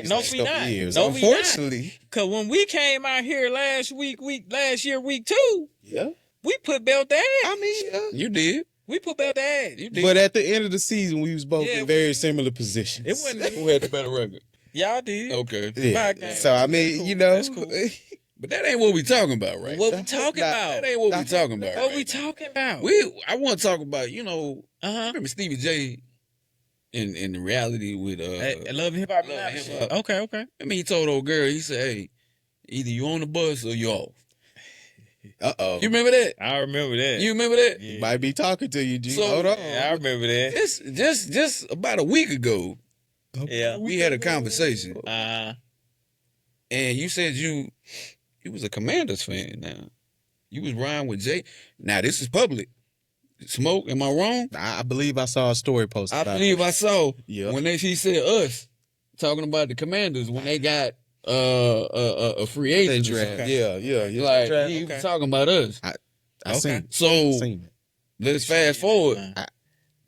[SPEAKER 3] these
[SPEAKER 1] No,
[SPEAKER 3] last
[SPEAKER 1] we
[SPEAKER 3] couple
[SPEAKER 1] not.
[SPEAKER 3] years.
[SPEAKER 1] No, we not.
[SPEAKER 3] Unfortunately,
[SPEAKER 1] Because when we came out here last year, week 2,
[SPEAKER 3] yeah.
[SPEAKER 1] we put belt to ass.
[SPEAKER 3] I mean, yeah.
[SPEAKER 2] You did.
[SPEAKER 1] We put belt to ass.
[SPEAKER 2] You did.
[SPEAKER 3] But at the end of the season, we was both
[SPEAKER 1] Yeah,
[SPEAKER 3] in very similar positions.
[SPEAKER 1] It wasn't.
[SPEAKER 2] Who had the better record?
[SPEAKER 1] Y'all did.
[SPEAKER 2] Okay.
[SPEAKER 3] Yeah.
[SPEAKER 1] Back then.
[SPEAKER 3] So I mean, you know,
[SPEAKER 1] That's cool.
[SPEAKER 2] But that ain't what we talking about, right?
[SPEAKER 1] What we talking about?
[SPEAKER 2] That ain't what we talking about.
[SPEAKER 1] What
[SPEAKER 2] right
[SPEAKER 1] we
[SPEAKER 2] now.
[SPEAKER 1] talking about?
[SPEAKER 2] I want to talk about,
[SPEAKER 1] Uh-huh.
[SPEAKER 2] remember Stevie J in the reality with
[SPEAKER 1] I love hip hop.
[SPEAKER 2] Love and Hip Hop.
[SPEAKER 1] Okay.
[SPEAKER 2] I mean, he told old girl, he said, hey, either you on the bus or you off.
[SPEAKER 3] uh-oh.
[SPEAKER 2] You remember that?
[SPEAKER 1] I remember that.
[SPEAKER 2] You remember that?
[SPEAKER 1] Yeah.
[SPEAKER 3] might be talking to you, G.
[SPEAKER 2] So-
[SPEAKER 3] Hold on.
[SPEAKER 1] Yeah, I remember that.
[SPEAKER 2] Just about a week ago,
[SPEAKER 1] Yeah.
[SPEAKER 2] we had a conversation,
[SPEAKER 1] Uh,
[SPEAKER 2] and you said you was a Commanders fan now. You was riding with Jay. Now, this is public. Smoke, am I wrong?
[SPEAKER 3] I believe I saw a story posted
[SPEAKER 2] I
[SPEAKER 3] about
[SPEAKER 2] believe I saw
[SPEAKER 3] Yeah.
[SPEAKER 2] when he said us talking about the Commanders when they got a free agent
[SPEAKER 3] draft.
[SPEAKER 2] draft.
[SPEAKER 3] Yeah.
[SPEAKER 2] Like
[SPEAKER 3] Draft.
[SPEAKER 2] he was talking about us.
[SPEAKER 3] I
[SPEAKER 1] Okay.
[SPEAKER 3] seen,
[SPEAKER 2] So
[SPEAKER 3] seen it.
[SPEAKER 2] let's fast forward.
[SPEAKER 1] Uh,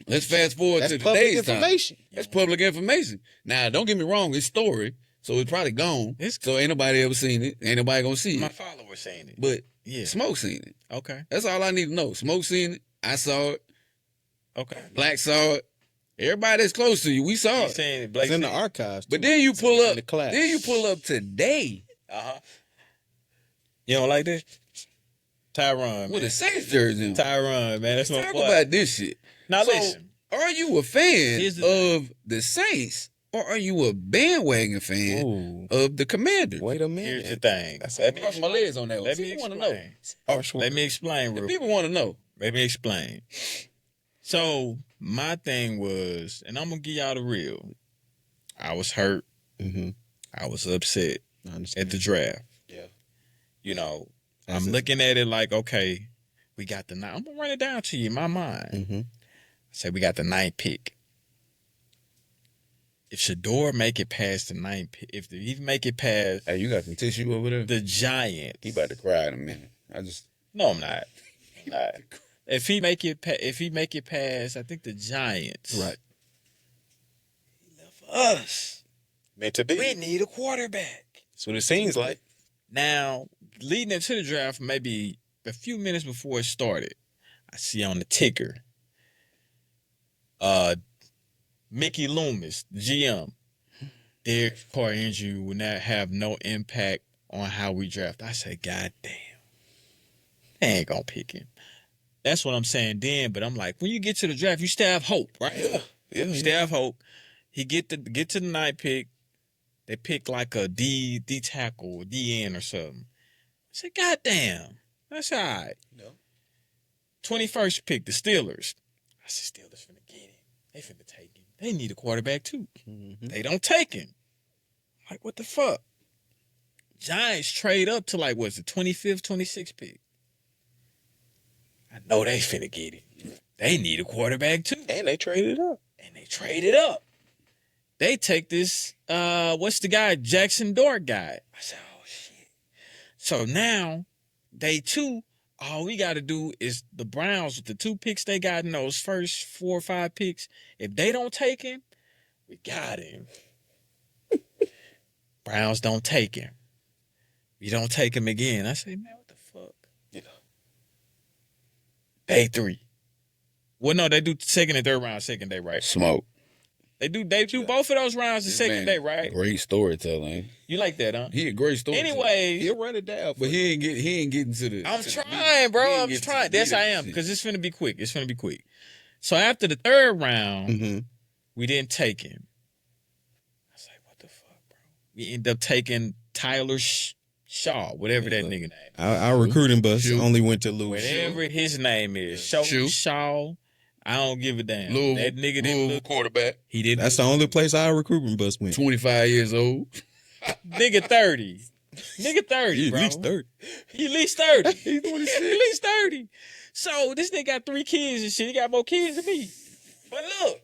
[SPEAKER 2] Let's fast forward
[SPEAKER 3] That's
[SPEAKER 2] to
[SPEAKER 3] public
[SPEAKER 2] today's time.
[SPEAKER 3] information.
[SPEAKER 2] That's public information. Now, don't get me wrong, it's story, so it's probably gone.
[SPEAKER 1] It's-
[SPEAKER 2] So ain't nobody ever seen it. Ain't nobody gonna see
[SPEAKER 1] my
[SPEAKER 2] it.
[SPEAKER 1] followers saying it.
[SPEAKER 2] But
[SPEAKER 1] Yeah.
[SPEAKER 2] Smoke seen it.
[SPEAKER 1] Okay.
[SPEAKER 2] That's all I need to know. Smoke seen it. I saw it.
[SPEAKER 1] Okay.
[SPEAKER 2] Black saw it. Everybody that's close to you, we saw
[SPEAKER 1] You
[SPEAKER 2] it.
[SPEAKER 1] saying it, Blake?
[SPEAKER 3] It's in the archives.
[SPEAKER 2] But
[SPEAKER 3] too.
[SPEAKER 2] then you pull
[SPEAKER 3] in
[SPEAKER 2] up.
[SPEAKER 3] the class.
[SPEAKER 2] Then you pull up today
[SPEAKER 1] Uh-huh. You don't like this? Tyron,
[SPEAKER 2] with
[SPEAKER 1] man.
[SPEAKER 2] a Saints jersey. on.
[SPEAKER 1] Tyron, man. That's my
[SPEAKER 2] Talk
[SPEAKER 1] boy.
[SPEAKER 2] about this shit.
[SPEAKER 1] Now
[SPEAKER 2] So,
[SPEAKER 1] listen.
[SPEAKER 2] Are you a fan
[SPEAKER 1] Here's the
[SPEAKER 2] of the Saints or are you a bandwagon fan
[SPEAKER 3] Ooh,
[SPEAKER 2] of the Commanders?
[SPEAKER 3] wait a
[SPEAKER 1] Here's the
[SPEAKER 3] minute.
[SPEAKER 1] thing.
[SPEAKER 3] That's
[SPEAKER 1] Let me
[SPEAKER 2] Cross my legs on that one.
[SPEAKER 1] Let me
[SPEAKER 2] People want to know.
[SPEAKER 1] explain. Let me explain
[SPEAKER 2] The
[SPEAKER 1] real
[SPEAKER 2] people want to know.
[SPEAKER 1] Let me explain. So my thing was, and I'm gonna give y'all the real. I was hurt.
[SPEAKER 3] Mm-hmm.
[SPEAKER 1] I was upset
[SPEAKER 3] I understand.
[SPEAKER 1] at the draft.
[SPEAKER 3] Yeah.
[SPEAKER 1] You know,
[SPEAKER 3] As
[SPEAKER 1] I'm
[SPEAKER 3] if-
[SPEAKER 1] looking at it like, okay, we got the 9. I'm gonna run it down to you in my mind.
[SPEAKER 3] Mm-hmm.
[SPEAKER 1] I said we got the 9th pick. If Shador make it past the 9th pick, if he make it past
[SPEAKER 2] Hey, you got some tissue over there?
[SPEAKER 1] the Giants,
[SPEAKER 2] He about to cry in a minute.
[SPEAKER 1] no, I'm not. I'm not. If he make it past, I think the Giants.
[SPEAKER 3] Right.
[SPEAKER 1] For us,
[SPEAKER 3] Meant to be.
[SPEAKER 1] we need a quarterback.
[SPEAKER 3] That's what it seems like.
[SPEAKER 1] Now, leading into the draft, maybe a few minutes before it started, I see on the ticker, Mickey Loomis, GM, Derek Carr injury will not have no impact on how we draft. I said, God damn, they ain't gonna pick him. That's what I'm saying then, but I'm like, when you get to the draft, you still have hope, right? You still have hope. He get to the 9th pick. They pick like a D tackle or D end or something. I said, God damn. I said, all right.
[SPEAKER 2] No.
[SPEAKER 1] 21st pick, the Steelers. I said, Steelers finna get him. They finna take him. They need a quarterback too.
[SPEAKER 3] Mm-hmm.
[SPEAKER 1] They don't take him. Like, what the fuck? Giants trade up to like, what's the 25th, 26th pick? I know they finna get it. They need a quarterback too.
[SPEAKER 3] And they traded up.
[SPEAKER 1] And they traded up. They take this, what's the guy? Jackson Dart guy. I said, oh shit. So now, day 2, all we got to do is the Browns, with the 2 picks they got in those first 4 or 5 picks, if they don't take him, we got him. Browns don't take him. We don't take him again. I say, man, what the fuck?
[SPEAKER 2] Yeah.
[SPEAKER 1] Day 3. Well, no, they do second and third round, second day, right?
[SPEAKER 2] Smoke.
[SPEAKER 1] They do both of those rounds the second day, right?
[SPEAKER 2] Great storytelling.
[SPEAKER 1] You like that, huh?
[SPEAKER 2] He a great storyteller.
[SPEAKER 1] Anyway,
[SPEAKER 3] He'll run it down.
[SPEAKER 2] But he ain't getting to the.
[SPEAKER 1] I'm
[SPEAKER 2] to the
[SPEAKER 1] trying,
[SPEAKER 2] meat.
[SPEAKER 1] bro.
[SPEAKER 2] He ain't
[SPEAKER 1] I'm
[SPEAKER 2] getting to
[SPEAKER 1] trying.
[SPEAKER 2] the
[SPEAKER 1] Yes,
[SPEAKER 2] meat of
[SPEAKER 1] I
[SPEAKER 2] the
[SPEAKER 1] am,
[SPEAKER 2] shit.
[SPEAKER 1] because it's finna be quick. It's finna be quick. So after the third round,
[SPEAKER 3] Mm-hmm.
[SPEAKER 1] we didn't take him. I was like, what the fuck, bro? We end up taking Tyler Shaw, whatever that nigga name is.
[SPEAKER 3] Our recruiting bus
[SPEAKER 2] Shoot.
[SPEAKER 3] only went to Louis.
[SPEAKER 1] Whatever his name is.
[SPEAKER 2] Shoot.
[SPEAKER 1] Shaw. I don't give a damn.
[SPEAKER 2] Louisville,
[SPEAKER 1] That nigga didn't
[SPEAKER 2] Louisville
[SPEAKER 1] look.
[SPEAKER 2] quarterback,
[SPEAKER 1] He didn't.
[SPEAKER 3] That's the only place our recruitment bus went.
[SPEAKER 2] 25 years old.
[SPEAKER 1] Nigga 30. Nigga 30,
[SPEAKER 3] He
[SPEAKER 1] bro.
[SPEAKER 3] at least 30.
[SPEAKER 1] He at least 30.
[SPEAKER 2] He's 26.
[SPEAKER 1] At least 30. So this nigga got 3 kids and shit. He got more kids than me. But look.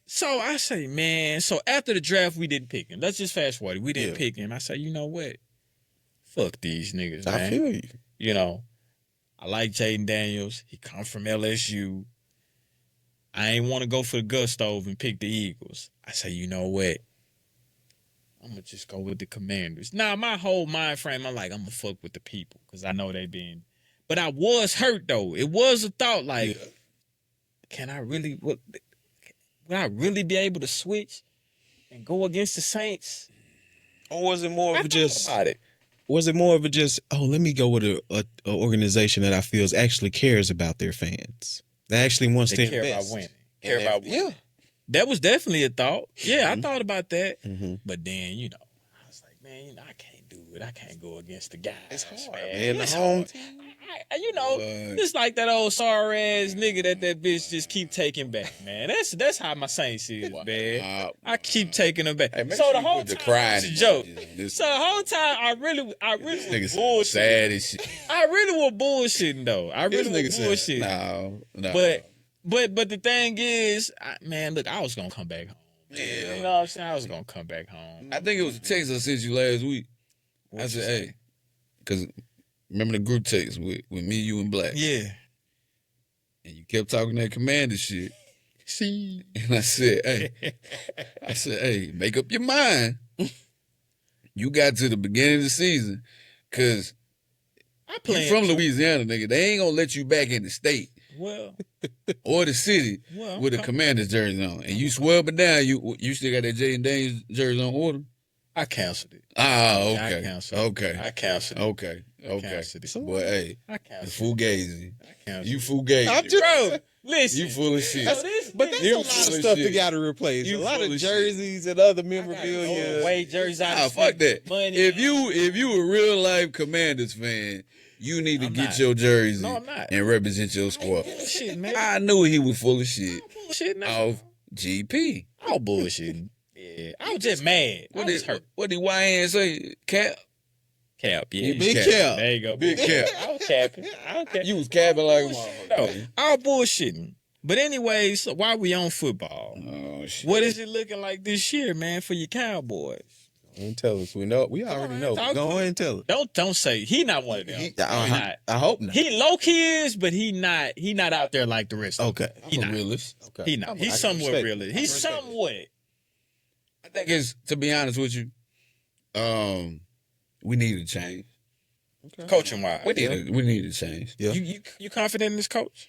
[SPEAKER 1] So I say, man, so after the draft, we didn't pick him. Let's just fast forward. We didn't pick him. I say, you know what? Fuck these niggas, man.
[SPEAKER 3] I feel you.
[SPEAKER 1] You know, I like Jaden Daniels. He come from LSU. I ain't want to go for the gusto and pick the Eagles. I say, you know what? I'm going to just go with the Commanders. Now, my whole mind frame, I'm like, I'm going to fuck with the people because I know they been. But I was hurt, though. It was a thought like, can I really, would I really be able to switch and go against the Saints?
[SPEAKER 3] Or was it more of just
[SPEAKER 1] about it.
[SPEAKER 3] Was it more of a just, oh, let me go with a organization that I feel actually cares about their fans? That actually wants
[SPEAKER 1] They
[SPEAKER 3] to
[SPEAKER 1] care
[SPEAKER 3] invest.
[SPEAKER 1] about winning. Care about winning.
[SPEAKER 3] Yeah.
[SPEAKER 1] That was definitely a thought. Yeah, I
[SPEAKER 3] Mhm.
[SPEAKER 1] thought about that.
[SPEAKER 3] Mm-hmm.
[SPEAKER 1] But then, you know, I was like, man, you know, I can't do it. I can't go against the guys.
[SPEAKER 3] It's hard,
[SPEAKER 1] man.
[SPEAKER 3] man.
[SPEAKER 1] It's
[SPEAKER 3] The home
[SPEAKER 1] hard. You know, it's like that old sorry ass nigga that bitch just keep taking back, man. That's how my Saints is, man. I keep taking them back.
[SPEAKER 2] Hey, make
[SPEAKER 1] So
[SPEAKER 2] sure
[SPEAKER 1] the
[SPEAKER 2] you
[SPEAKER 1] whole
[SPEAKER 2] put the
[SPEAKER 1] time
[SPEAKER 2] crying
[SPEAKER 1] it was a joke.
[SPEAKER 2] This
[SPEAKER 1] So the whole time I really
[SPEAKER 2] nigga
[SPEAKER 1] was
[SPEAKER 2] said
[SPEAKER 1] bullshitting.
[SPEAKER 2] sad as shit.
[SPEAKER 1] I really was bullshitting though. I
[SPEAKER 2] This
[SPEAKER 1] really
[SPEAKER 2] nigga
[SPEAKER 1] was
[SPEAKER 2] said,
[SPEAKER 1] bullshitting.
[SPEAKER 2] no.
[SPEAKER 1] But the thing is, man, look, I was gonna come back home.
[SPEAKER 2] Yeah.
[SPEAKER 1] You know what I'm saying? I was gonna come back home.
[SPEAKER 2] I think it was a text I sent you last week. I said, hey, because remember the group text with me, you, and Black?
[SPEAKER 1] Yeah.
[SPEAKER 2] And you kept talking that commander shit.
[SPEAKER 1] See.
[SPEAKER 2] And I said, hey, make up your mind. You got to the beginning of the season, because
[SPEAKER 1] I
[SPEAKER 2] you
[SPEAKER 1] play
[SPEAKER 2] from Louisiana, nigga. They ain't gonna let you back in the state
[SPEAKER 1] well.
[SPEAKER 2] or the city
[SPEAKER 1] Well,
[SPEAKER 2] with a commander's jersey on. And you swear up and down, you still got that Jaden Daniels jersey on order?
[SPEAKER 1] I canceled it.
[SPEAKER 2] Ah,
[SPEAKER 1] I
[SPEAKER 2] okay.
[SPEAKER 1] canceled it.
[SPEAKER 2] Okay.
[SPEAKER 1] I canceled it.
[SPEAKER 2] Okay.
[SPEAKER 1] canceled it.
[SPEAKER 2] Boy, hey,
[SPEAKER 1] I
[SPEAKER 2] you
[SPEAKER 1] canceled it.
[SPEAKER 2] fugazi.
[SPEAKER 1] I canceled
[SPEAKER 2] You
[SPEAKER 1] it.
[SPEAKER 2] fugazi.
[SPEAKER 3] I'm just-
[SPEAKER 1] Bro, listen.
[SPEAKER 2] You full of shit.
[SPEAKER 3] But that's
[SPEAKER 2] You
[SPEAKER 3] a lot of
[SPEAKER 2] full of
[SPEAKER 3] stuff
[SPEAKER 2] shit.
[SPEAKER 3] they got to replace.
[SPEAKER 2] You
[SPEAKER 3] A lot
[SPEAKER 2] full
[SPEAKER 3] of
[SPEAKER 2] of shit.
[SPEAKER 3] jerseys and other
[SPEAKER 1] Oh,
[SPEAKER 3] memorabilia.
[SPEAKER 1] away jerseys out
[SPEAKER 2] Nah,
[SPEAKER 1] of
[SPEAKER 2] fuck that.
[SPEAKER 1] money.
[SPEAKER 2] If you a real life Commanders fan, you need to
[SPEAKER 1] I'm
[SPEAKER 2] get
[SPEAKER 1] not.
[SPEAKER 2] your jersey
[SPEAKER 1] No, I'm not.
[SPEAKER 2] and represent your squad.
[SPEAKER 1] Bullshit, man.
[SPEAKER 2] I knew he was full of shit
[SPEAKER 1] Bullshit now.
[SPEAKER 2] off GP.
[SPEAKER 1] All bullshit. Yeah. I was just mad. I was hurt.
[SPEAKER 2] What did YN say? Cap?
[SPEAKER 1] Cap, yeah.
[SPEAKER 2] You
[SPEAKER 3] Big
[SPEAKER 2] Cap.
[SPEAKER 3] cap.
[SPEAKER 1] There you go.
[SPEAKER 2] Big cap.
[SPEAKER 1] I was capping. I was capping.
[SPEAKER 2] You was capping like a
[SPEAKER 1] No,
[SPEAKER 2] motherfucker.
[SPEAKER 1] all bullshitting. But anyways, so while we on football,
[SPEAKER 2] Oh shit.
[SPEAKER 1] what is it looking like this year, man, for your Cowboys?
[SPEAKER 3] Don't tell us. We know. We already know.
[SPEAKER 1] Talk
[SPEAKER 3] Go
[SPEAKER 1] to
[SPEAKER 3] ahead and tell us.
[SPEAKER 1] Don't say he not one of them. He not.
[SPEAKER 3] I hope not.
[SPEAKER 1] He low key is, but he not out there like the rest. Of them.
[SPEAKER 3] Okay.
[SPEAKER 1] He
[SPEAKER 2] I'm a
[SPEAKER 1] not.
[SPEAKER 2] realist.
[SPEAKER 3] Okay.
[SPEAKER 1] He not.
[SPEAKER 3] I
[SPEAKER 1] He's
[SPEAKER 3] can
[SPEAKER 1] somewhat
[SPEAKER 3] respect
[SPEAKER 1] realist.
[SPEAKER 3] it. I
[SPEAKER 1] He's
[SPEAKER 3] respect it.
[SPEAKER 1] somewhat.
[SPEAKER 2] I think it's, to be honest with you, we need a change.
[SPEAKER 1] Coaching wise.
[SPEAKER 2] We need a change.
[SPEAKER 3] Yeah.
[SPEAKER 1] You confident in this coach?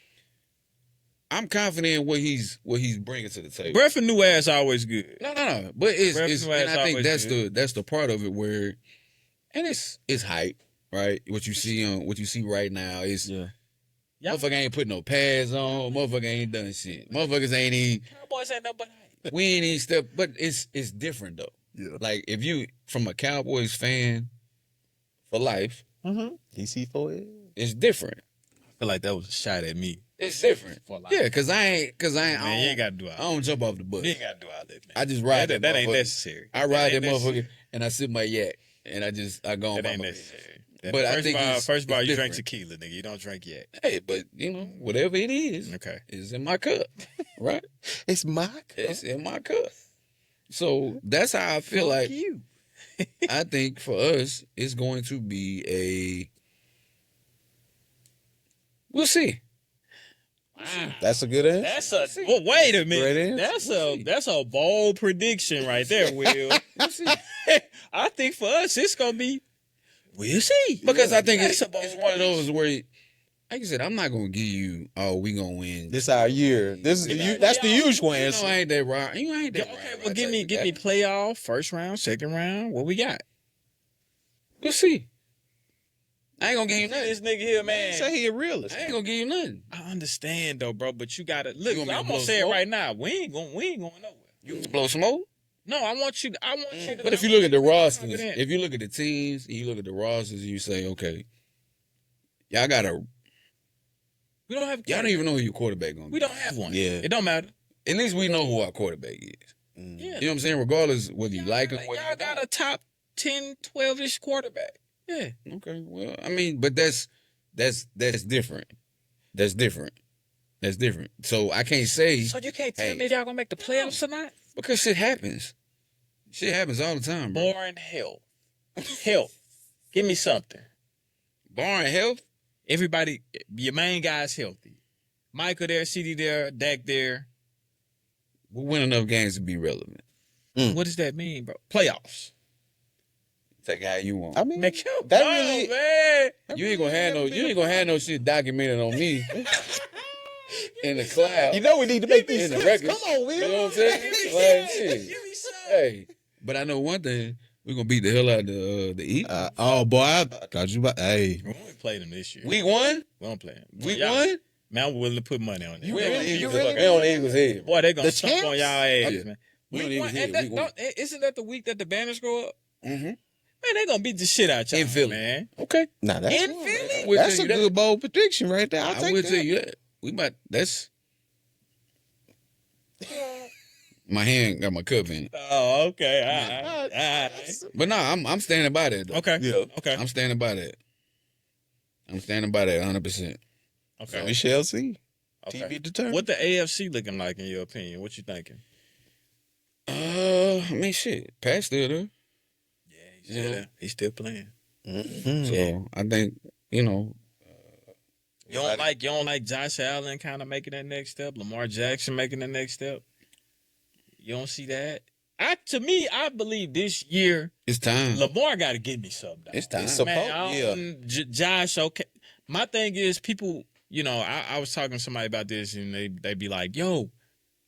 [SPEAKER 2] I'm confident in what he's bringing to the table.
[SPEAKER 1] Breath of new ass always good.
[SPEAKER 2] No. But it's
[SPEAKER 1] Revenue
[SPEAKER 2] and
[SPEAKER 1] ass
[SPEAKER 2] I think
[SPEAKER 1] always
[SPEAKER 2] that's the part of it where, and it's hype, right? What you see right now is
[SPEAKER 3] Yeah.
[SPEAKER 1] Yeah.
[SPEAKER 2] motherfucker ain't putting no pads on, motherfucker ain't done shit. Motherfuckers ain't even
[SPEAKER 1] Cowboys ain't nobody.
[SPEAKER 2] we ain't even step, but it's different though.
[SPEAKER 3] Yeah.
[SPEAKER 2] Like if you from a Cowboys fan for life,
[SPEAKER 3] DC4.
[SPEAKER 2] It's different.
[SPEAKER 1] I feel like that was a shot at me.
[SPEAKER 2] It's different.
[SPEAKER 1] For life.
[SPEAKER 2] Yeah, cause I ain't.
[SPEAKER 1] Man, you ain't gotta do all
[SPEAKER 2] I
[SPEAKER 1] that.
[SPEAKER 2] don't jump off the bus.
[SPEAKER 1] You ain't gotta do all that, man.
[SPEAKER 2] I just ride that.
[SPEAKER 1] That ain't
[SPEAKER 2] motherfucker.
[SPEAKER 1] necessary.
[SPEAKER 2] I ride that
[SPEAKER 1] ain't
[SPEAKER 2] motherfucker
[SPEAKER 1] necessary.
[SPEAKER 2] and I sip my yak and I go on
[SPEAKER 1] That
[SPEAKER 2] by
[SPEAKER 1] ain't
[SPEAKER 2] my
[SPEAKER 1] necessary.
[SPEAKER 2] But
[SPEAKER 1] But
[SPEAKER 2] I think
[SPEAKER 1] first of all,
[SPEAKER 2] it's
[SPEAKER 1] you drink
[SPEAKER 2] different.
[SPEAKER 1] tequila, nigga. You don't drink yet.
[SPEAKER 2] Hey, but whatever it is,
[SPEAKER 1] Okay.
[SPEAKER 2] is in my cup, right?
[SPEAKER 3] It's my
[SPEAKER 2] It's in my cup. So that's how I feel like.
[SPEAKER 1] you.
[SPEAKER 2] I think for us, it's going to be we'll see.
[SPEAKER 3] That's a good answer.
[SPEAKER 1] That's a. Well, wait a
[SPEAKER 3] Great
[SPEAKER 1] minute.
[SPEAKER 3] answer.
[SPEAKER 1] That's a bold prediction right there, Will.
[SPEAKER 2] We'll see.
[SPEAKER 1] I think for us, it's gonna be. We'll see.
[SPEAKER 2] Because I think
[SPEAKER 1] That's
[SPEAKER 2] it's
[SPEAKER 1] a bold
[SPEAKER 2] one of those where, like I said, I'm not gonna give you, oh, we gonna win.
[SPEAKER 3] This our year. This is that's the usual answer.
[SPEAKER 2] I ain't that right. You ain't that
[SPEAKER 1] Okay,
[SPEAKER 2] right.
[SPEAKER 1] well, give me playoff, first round, second round. What we got?
[SPEAKER 2] We'll see. I ain't gonna give you nothing.
[SPEAKER 1] This nigga here, man.
[SPEAKER 3] Say he a realist.
[SPEAKER 2] I ain't gonna give you nothing.
[SPEAKER 1] I understand though, bro, but you gotta look.
[SPEAKER 2] You want me to
[SPEAKER 1] I'm
[SPEAKER 2] blow
[SPEAKER 1] gonna say it
[SPEAKER 2] smoke?
[SPEAKER 1] right now. We ain't going nowhere.
[SPEAKER 2] You blow smoke.
[SPEAKER 1] No, I want you. I want you. To,
[SPEAKER 2] But if you look at the rosters,
[SPEAKER 1] confident.
[SPEAKER 2] if you look at the teams, and you look at the rosters, you say, okay, y'all gotta.
[SPEAKER 1] we don't have.
[SPEAKER 2] Y'all don't even know who your quarterback gonna be.
[SPEAKER 1] We don't have one.
[SPEAKER 3] Yeah.
[SPEAKER 1] It don't matter.
[SPEAKER 2] At least we know who our quarterback is.
[SPEAKER 1] Yeah.
[SPEAKER 2] You know what I'm saying? Regardless whether you like him, whether
[SPEAKER 1] Y'all
[SPEAKER 2] you
[SPEAKER 1] got
[SPEAKER 2] don't.
[SPEAKER 1] a top 10, 12-ish quarterback. Yeah.
[SPEAKER 2] Okay, well, I mean, but that's different. That's different. That's different. So I can't say
[SPEAKER 1] So you can't tell
[SPEAKER 2] Hey.
[SPEAKER 1] me if y'all gonna make the playoffs or not?
[SPEAKER 2] because shit happens. Shit happens all the time, bro.
[SPEAKER 1] Boring health. Health. Give me something.
[SPEAKER 2] Barring health,
[SPEAKER 1] Everybody, your main guy's healthy. Michael there, CD there, Dak there.
[SPEAKER 2] we win enough games to be relevant.
[SPEAKER 1] What does that mean, bro? Playoffs.
[SPEAKER 2] Take how you want.
[SPEAKER 3] I mean,
[SPEAKER 1] Make sure.
[SPEAKER 3] that
[SPEAKER 1] No,
[SPEAKER 3] really.
[SPEAKER 1] man.
[SPEAKER 2] You ain't gonna have no shit documented on me in the cloud.
[SPEAKER 3] You know we need to make
[SPEAKER 2] in
[SPEAKER 3] these
[SPEAKER 2] the
[SPEAKER 3] records.
[SPEAKER 2] records.
[SPEAKER 3] Come on, Will.
[SPEAKER 2] You know what I'm saying? Like, shit.
[SPEAKER 1] Give me some.
[SPEAKER 2] Hey, but I know one thing: we're gonna beat the hell out of the Eagles.
[SPEAKER 3] Oh boy, I thought you about. Hey,
[SPEAKER 1] We only played them this year.
[SPEAKER 2] Week 1,
[SPEAKER 1] We don't play them.
[SPEAKER 2] week
[SPEAKER 1] Y'all-
[SPEAKER 2] 1.
[SPEAKER 1] Man, I'm willing to put money on it.
[SPEAKER 2] We on the Eagles.
[SPEAKER 3] really-
[SPEAKER 2] We on the Eagles head.
[SPEAKER 1] Boy, they gonna
[SPEAKER 3] The
[SPEAKER 1] stomp on
[SPEAKER 3] champs?
[SPEAKER 1] y'all ass,
[SPEAKER 2] Yeah.
[SPEAKER 1] man.
[SPEAKER 2] We on
[SPEAKER 1] Week
[SPEAKER 2] the
[SPEAKER 1] one,
[SPEAKER 2] Eagles
[SPEAKER 1] and
[SPEAKER 2] head.
[SPEAKER 1] that,
[SPEAKER 2] Week 1.
[SPEAKER 1] isn't that the week that the banners go up?
[SPEAKER 2] Mm-hmm.
[SPEAKER 1] Man, they gonna beat the shit out y'all,
[SPEAKER 2] In Philly.
[SPEAKER 1] man.
[SPEAKER 2] Okay.
[SPEAKER 3] nah, that's
[SPEAKER 1] In Philly?
[SPEAKER 2] I would
[SPEAKER 3] that's
[SPEAKER 2] tell
[SPEAKER 3] a
[SPEAKER 2] you that.
[SPEAKER 3] good bold prediction right there. I'll
[SPEAKER 2] I
[SPEAKER 3] take
[SPEAKER 2] would
[SPEAKER 3] that.
[SPEAKER 2] tell you that. We about that's my hand got my cup in it.
[SPEAKER 1] Oh, okay. All right.
[SPEAKER 2] But no, I'm standing by that though.
[SPEAKER 1] Okay.
[SPEAKER 3] Yeah.
[SPEAKER 1] Okay.
[SPEAKER 2] I'm standing by that. I'm standing by that 100%.
[SPEAKER 1] Okay.
[SPEAKER 3] We shall see.
[SPEAKER 1] Okay.
[SPEAKER 3] TV determined.
[SPEAKER 1] What the AFC looking like in your opinion? What you thinking?
[SPEAKER 2] I mean shit. Pat's still there.
[SPEAKER 1] Yeah, he's still playing.
[SPEAKER 3] Mhm.
[SPEAKER 2] So I think, you know,
[SPEAKER 1] You don't like Josh Allen kind of making that next step, Lamar Jackson making the next step. You don't see that? To me, I believe this year
[SPEAKER 2] it's time.
[SPEAKER 1] Lamar got to give me something.
[SPEAKER 2] It's time.
[SPEAKER 3] It's
[SPEAKER 1] Man,
[SPEAKER 3] supposed-
[SPEAKER 1] Josh. Okay, my thing is people. You know, I was talking to somebody about this, and they be like, "Yo,